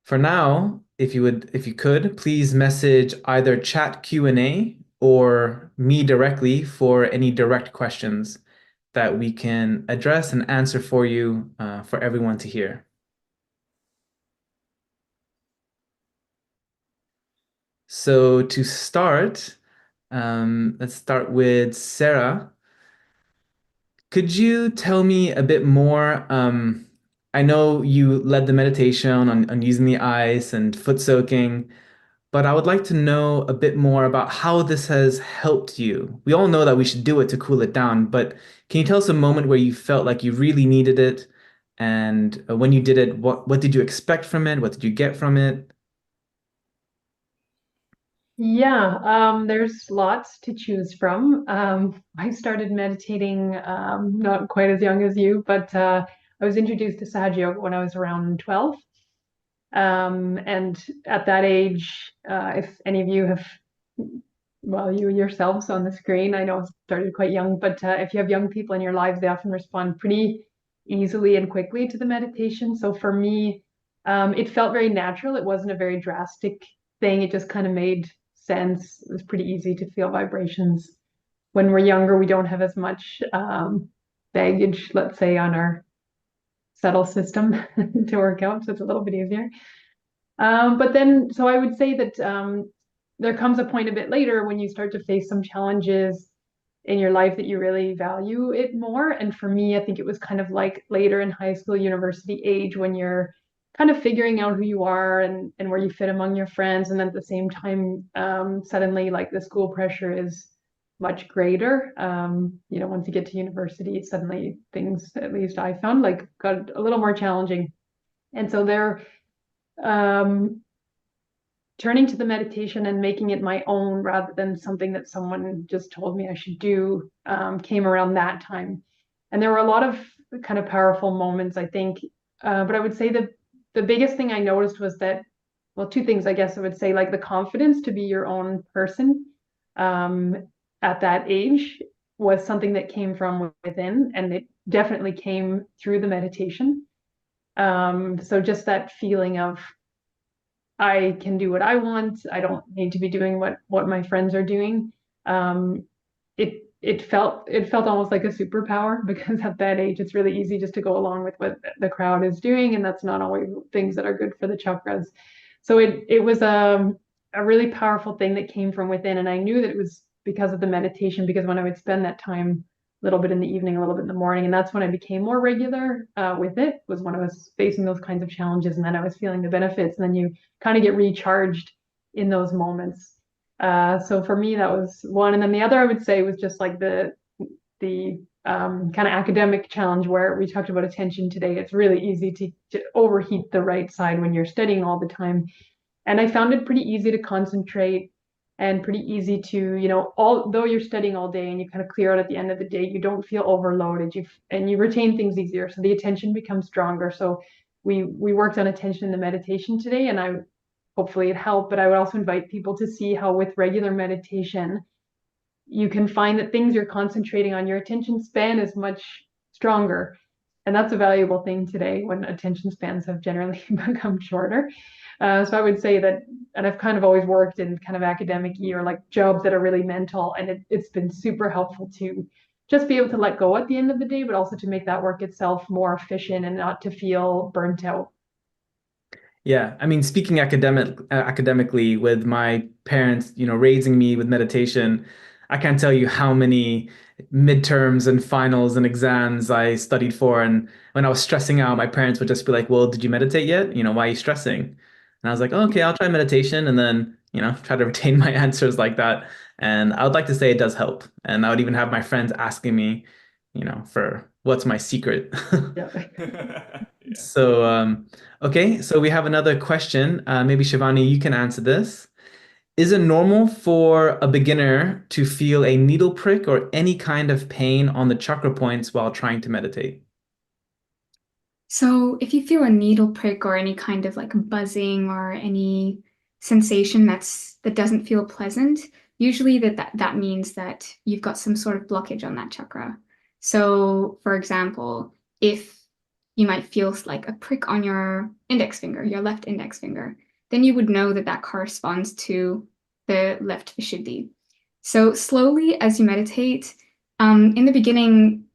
For now, if you could, please message either chat Q&A or me directly for any direct questions that we can address and answer for you, for everyone to hear. So to start, let's start with Sarah. Could you tell me a bit more? I know you led the meditation on using the ice and foot soaking, but I would like to know a bit more about how this has helped you. We all know that we should do it to cool it down, but can you tell us a moment where you felt like you really needed it? And when you did it, what did you expect from it? What did you get from it? Yeah, there's lots to choose from. I started meditating not quite as young as you, but I was introduced to Sahaja Yoga when I was around 12. And at that age, if any of you have, well, you yourselves on the screen, I know I started quite young, but if you have young people in your lives, they often respond pretty easily and quickly to the meditation. So for me, it felt very natural. It wasn't a very drastic thing. It just kind of made sense. It was pretty easy to feel vibrations. When we're younger, we don't have as much baggage, let's say, on our subtle system to work out, so it's a little bit easier. But then, so I would say that there comes a point a bit later when you start to face some challenges in your life that you really value it more. And for me, I think it was kind of like later in high school, university age, when you're kind of figuring out who you are and where you fit among your friends. And then at the same time, suddenly like the school pressure is much greater. Once you get to university, suddenly things, at least I found, like got a little more challenging. And so there, turning to the meditation and making it my own rather than something that someone just told me I should do, came around that time. And there were a lot of kind of powerful moments, I think. But I would say that the biggest thing I noticed was that, well, two things, I guess I would say, like the confidence to be your own person at that age was something that came from within, and it definitely came through the meditation. So just that feeling of, I can do what I want. I don't need to be doing what my friends are doing. It felt almost like a superpower, because at that age it's really easy just to go along with what the crowd is doing, and that's not always things that are good for the chakras. So it was a really powerful thing that came from within, and I knew that it was because of the meditation, because when I would spend that time little bit in the evening, a little bit in the morning. And that's when I became more regular with it, was when I was facing those kinds of challenges. And then I was feeling the benefits. And then you kind of get recharged in those moments. So for me, that was one. And then the other I would say was just like the kind of academic challenge where we talked about attention today. It's really easy to overheat the right side when you're studying all the time. And I found it pretty easy to concentrate and pretty easy to, although you're studying all day and you kind of clear out at the end of the day, you don't feel overloaded. And you retain things easier. So the attention becomes stronger. So we worked on attention in the meditation today, and hopefully it helped, but I would also invite people to see how with regular meditation, you can find that things you're concentrating on, your attention span is much stronger. And that's a valuable thing today when attention spans have generally become shorter. So I would say that, and I've kind of always worked in kind of academic-y or like jobs that are really mental, and it's been super helpful to just be able to let go at the end of the day, but also to make that work itself more efficient and not to feel burnt out. Yeah, I mean, speaking academically with my parents, raising me with meditation, I can't tell you how many midterms and finals and exams I studied for. And when I was stressing out, my parents would just be like, "Well, did you meditate yet? Why are you stressing?" And I was like, "Oh, okay, I'll try meditation," and then, try to retain my answers like that. And I would like to say it does help. And I would even have my friends asking me, for what's my secret. Yeah. Yeah. So, okay, so we have another question. Maybe Shivani, you can answer this. Is it normal for a beginner to feel a needle prick or any kind of pain on the chakra points while trying to meditate? So if you feel a needle prick or any kind of like buzzing or any sensation that doesn't feel pleasant, usually that means that you've got some sort of blockage on that chakra. So for example, if you might feel like a prick on your index finger, your left index finger, then you would know that that corresponds to the left Vishuddhi. So slowly as you meditate, in the beginning,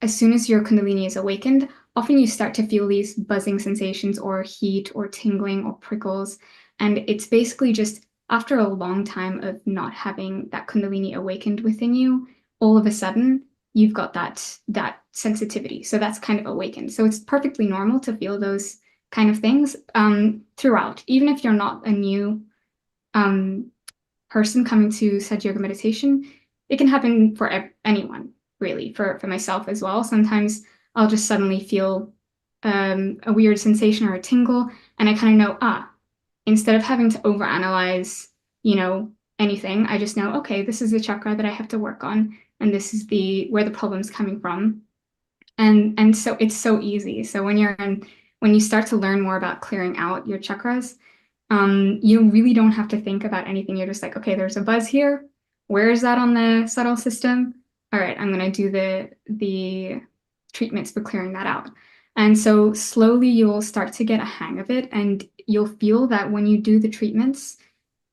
as soon as your Kundalini is awakened, often you start to feel these buzzing sensations or heat or tingling or prickles. And it's basically just after a long time of not having that Kundalini awakened within you, all of a sudden you've got that sensitivity. So that's kind of awakened. So it's perfectly normal to feel those kind of things throughout. Even if you're not a new person coming to Sahaja Yoga meditation, it can happen for anyone, really, for myself as well. Sometimes I'll just suddenly feel a weird sensation or a tingle, and I kind of know, instead of having to overanalyze, anything, I just know, okay, this is the chakra that I have to work on, and this is where the problem's coming from. And so it's so easy. So when you start to learn more about clearing out your chakras, you really don't have to think about anything. You're just like, okay, there's a buzz here. Where is that on the subtle system? All right, I'm going to do the treatments for clearing that out. And so slowly you'll start to get a hang of it, and you'll feel that when you do the treatments,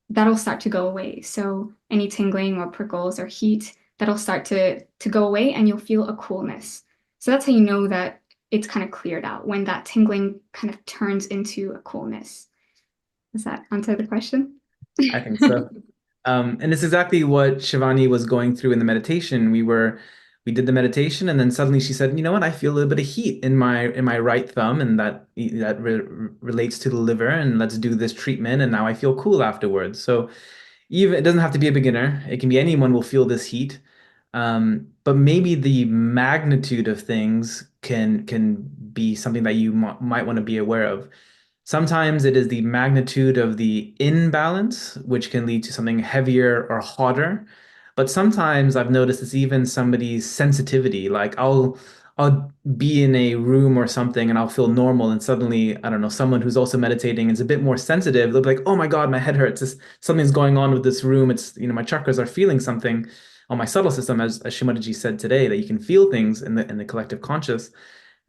that'll start to go away. So any tingling or prickles or heat, that'll start to go away, and you'll feel a coolness. So that's how you know that it's kind of cleared out, when that tingling kind of turns into a coolness. Does that answer the question? I think so. And it's exactly what Shivani was going through in the meditation. We did the meditation, and then suddenly she said, "You know what? I feel a little bit of heat in my right thumb, and that relates to the liver. And let's do this treatment, and now I feel cool afterwards." So even it doesn't have to be a beginner; it can be anyone will feel this heat. But maybe the magnitude of things can be something that you might want to be aware of. Sometimes it is the magnitude of the imbalance, which can lead to something heavier or hotter. But sometimes I've noticed it's even somebody's sensitivity. Like I'll be in a room or something and I'll feel normal, and suddenly, I don't know, someone who's also meditating is a bit more sensitive. They'll be like, "Oh my God, my head hurts. Something's going on with this room. It's, my chakras are feeling something on my subtle system," as Shri Mataji said today, that you can feel things in the collective conscious.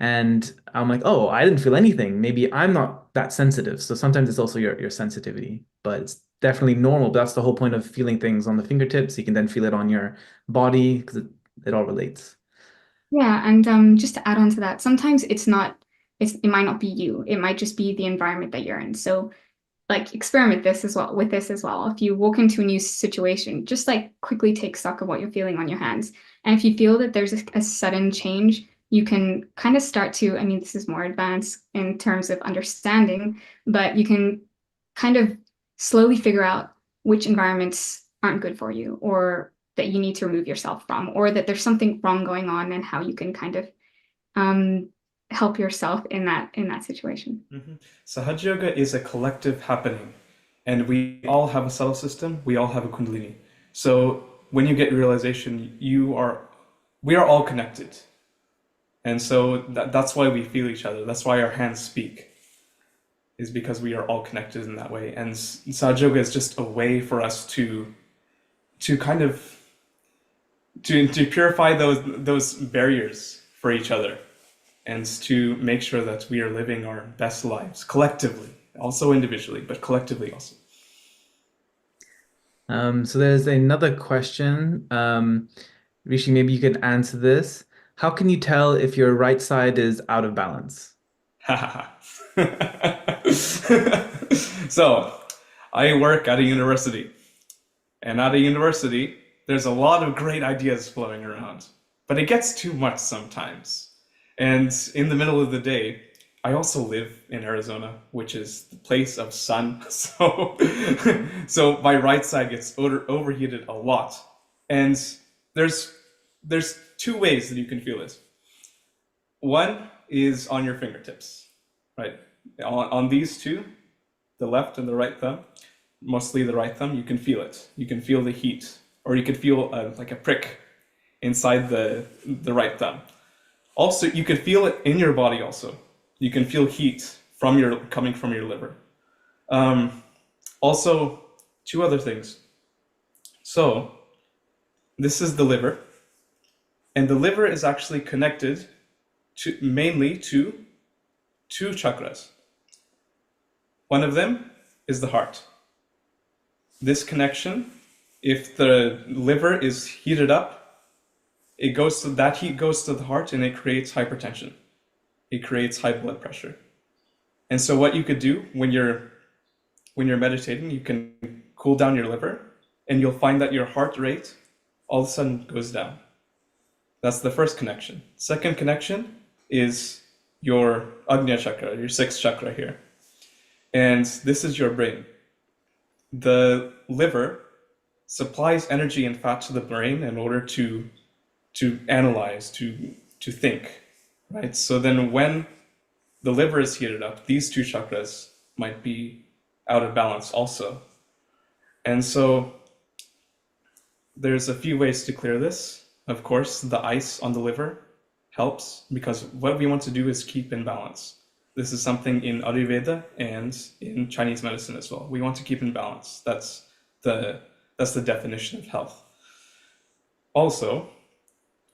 And I'm like, "Oh, I didn't feel anything. Maybe I'm not that sensitive." So sometimes it's also your sensitivity, but it's definitely normal. But that's the whole point of feeling things on the fingertips. You can then feel it on your body because it all relates. Yeah, and just to add on to that, sometimes it might not be you. It might just be the environment that you're in. So like experiment this as well with this as well. If you walk into a new situation, just like quickly take stock of what you're feeling on your hands. And if you feel that there's a sudden change, you can kind of start to, I mean, this is more advanced in terms of understanding, but you can kind of slowly figure out which environments aren't good for you, or that you need to remove yourself from, or that there's something wrong going on, and how you can kind of help yourself in that situation. Sahaja Yoga is a collective happening, and we all have a subtle system. We all have a Kundalini. So when you get realization, we are all connected, and so that's why we feel each other. That's why our hands speak, is because we are all connected in that way. And Sahaja Yoga is just a way for us to kind of to purify those barriers for each other, and to make sure that we are living our best lives collectively, also individually, but collectively also. So there's another question. Rishi, maybe you could answer this. How can you tell if your right side is out of balance? So, I work at a university, and at a university, there's a lot of great ideas flowing around, but it gets too much sometimes. And in the middle of the day, I also live in Arizona, which is the place of sun. So my right side gets overheated a lot. And there's two ways that you can feel this. One is on your fingertips, right? On these two, the left and the right thumb, mostly the right thumb, you can feel it. You can feel the heat, or you can feel like a prick inside the right thumb. Also, you can feel it in your body also. You can feel heat coming from your liver. Also, two other things. So, this is the liver. And the liver is actually connected mainly to two chakras. One of them is the heart. This connection, if the liver is heated up, that heat goes to the heart, and it creates hypertension. It creates high blood pressure. And so what you could do when you're meditating, you can cool down your liver, and you'll find that your heart rate all of a sudden goes down. That's the first connection. Second connection is your Agnya chakra, your sixth chakra here. And this is your brain. The liver supplies energy and fat to the brain in order to analyze, to think, right? So then when the liver is heated up, these two chakras might be out of balance also. And so there's a few ways to clear this. Of course, the ice on the liver helps, because what we want to do is keep in balance. This is something in Ayurveda and in Chinese medicine as well. We want to keep in balance. That's the definition of health. Also,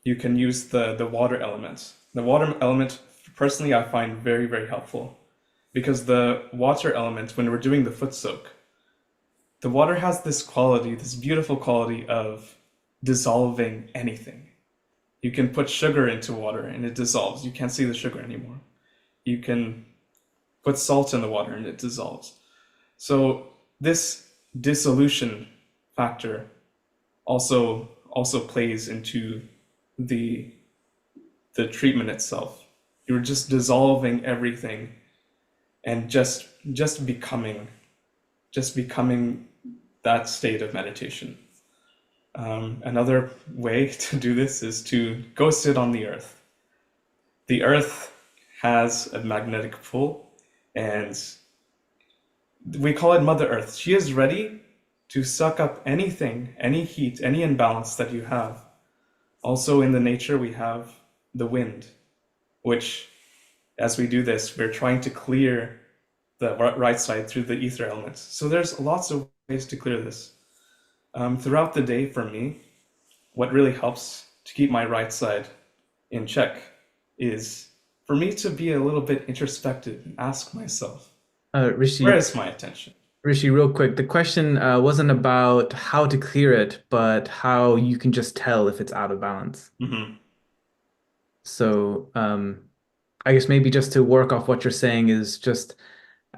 you can use the water element. The water element, personally, I find very, very helpful, because the water element, when we're doing the Footsoak, the water has this quality, this beautiful quality of dissolving anything. You can put sugar into water and it dissolves. You can't see the sugar anymore. You can put salt in the water and it dissolves. So this dissolution factor also plays into the treatment itself. You're just dissolving everything and just becoming that state of meditation. Another way to do this is to go sit on the earth. The earth has a magnetic pull, and we call it Mother Earth. She is ready to suck up anything, any heat, any imbalance that you have. Also in the nature, we have the wind, which, as we do this, we're trying to clear the right side through the ether elements. So there's lots of ways to clear this. Throughout the day, for me, what really helps to keep my right side in check is for me to be a little bit introspective and ask myself, Rishi, where is my attention? Rishi, real quick, the question wasn't about how to clear it, but how you can just tell if it's out of balance. So I guess maybe just to work off what you're saying is just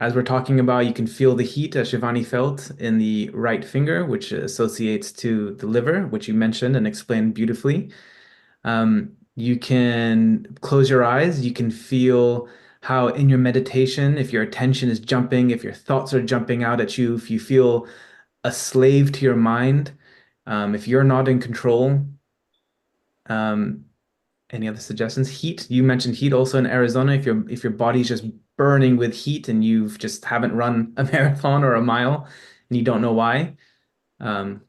As we're talking about, you can feel the heat as Shivani felt in the right finger, which associates to the liver, which you mentioned and explained beautifully. You can close your eyes. You can feel how in your meditation, if your attention is jumping, if your thoughts are jumping out at you, if you feel a slave to your mind, if you're not in control. Um, any other suggestions? Heat. You mentioned heat also in Arizona. If your body's just burning with heat and you've just haven't run a marathon or a mile and you don't know why.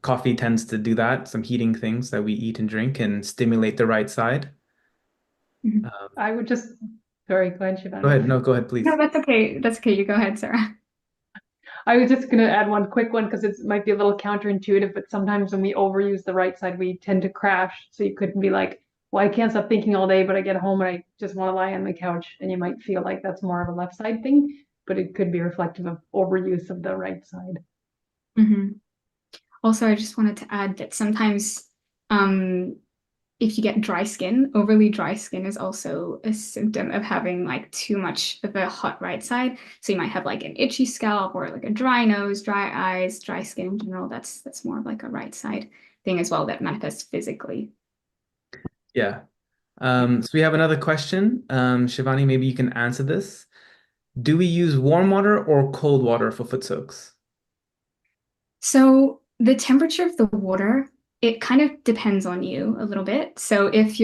Coffee tends to do that. Some heating things that we eat and drink and stimulate the right side. Mhm. I would just, sorry, go ahead, Go Shivani. ahead. No, go ahead, No, please. that's okay. That's okay. You go ahead, Sarah. I was just going to add one quick one because it might be a little counterintuitive, but sometimes when we overuse the right side, we tend to crash. So you couldn't be like, well, I can't stop thinking all day, but I get home and I just want to lie on the couch. And you might feel like that's more of a left side thing, but it could be reflective of overuse of the right side. Mhm. Also, I just wanted to add that sometimes if you get dry skin, overly dry skin is also a symptom of having like too much of a hot right side. So you might have like an itchy scalp or like a dry nose, dry eyes, dry skin in general. That's more of like a right side thing as well that manifests physically. Yeah. So we have another question. Shivani, maybe you can answer this. Do we use warm water or cold water for foot soaks? So the temperature of the water, it kind of depends on you a little bit. So if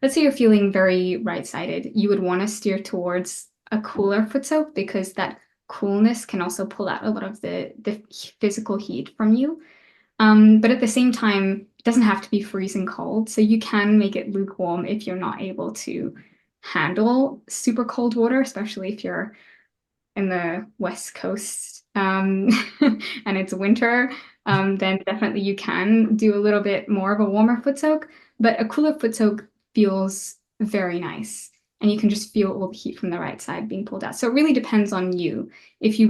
let's say you're feeling very right-sided, you would want to steer towards a cooler foot soak because that coolness can also pull out a lot of the physical heat from you. But at the same time, it doesn't have to be freezing cold. So you can make it lukewarm if you're not able to handle super cold water, especially if you're in the West Coast and it's winter, then definitely you can do a little bit more of a warmer foot soak. But a cooler foot soak feels very nice. And you can just feel all the heat from the right side being pulled out. So it really depends on you. If you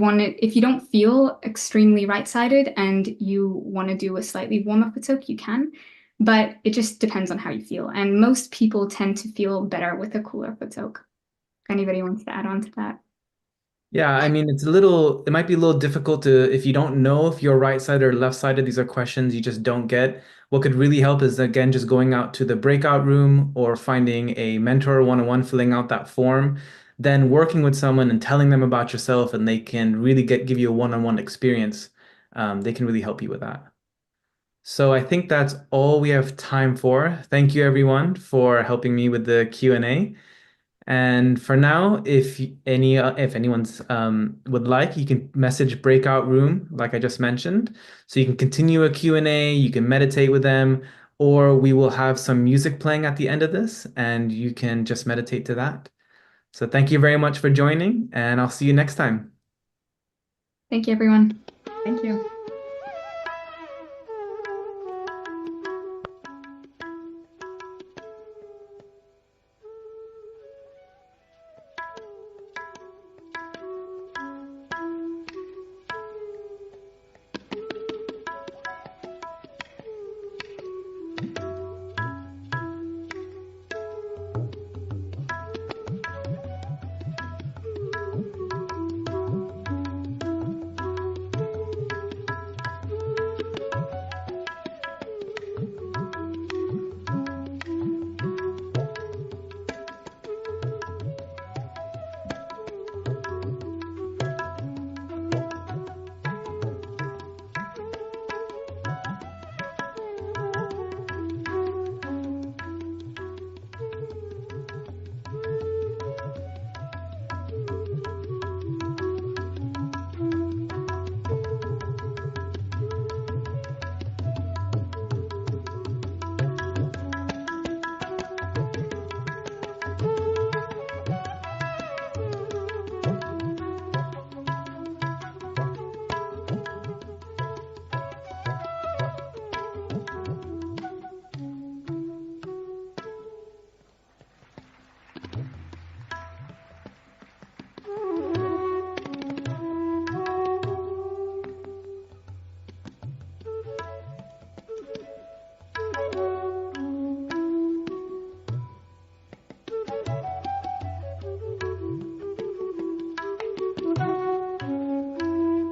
don't feel extremely right-sided and you want to do a slightly warmer foot soak, you can. But it just depends on how you feel. And most people tend to feel better with a cooler foot soak. If anybody wants to add on to that. Yeah, I mean, it might be a little difficult to, if you don't know if you're right-sided or left-sided, these are questions you just don't get. What could really help is, again, just going out to the breakout room or finding a mentor one-on-one, filling out that form, then working with someone and telling them about yourself, and they can really give you a one-on-one experience. They can really help you with that. So I think that's all we have time for. Thank you, everyone, for helping me with the Q&A. And for now, if anyone's would like, you can message breakout room, like I just mentioned. So you can continue a Q&A, you can meditate with them, or we will have some music playing at the end of this, and you can just meditate to that. So thank you very much for joining, and I'll see you next time. Thank you, everyone. Thank you.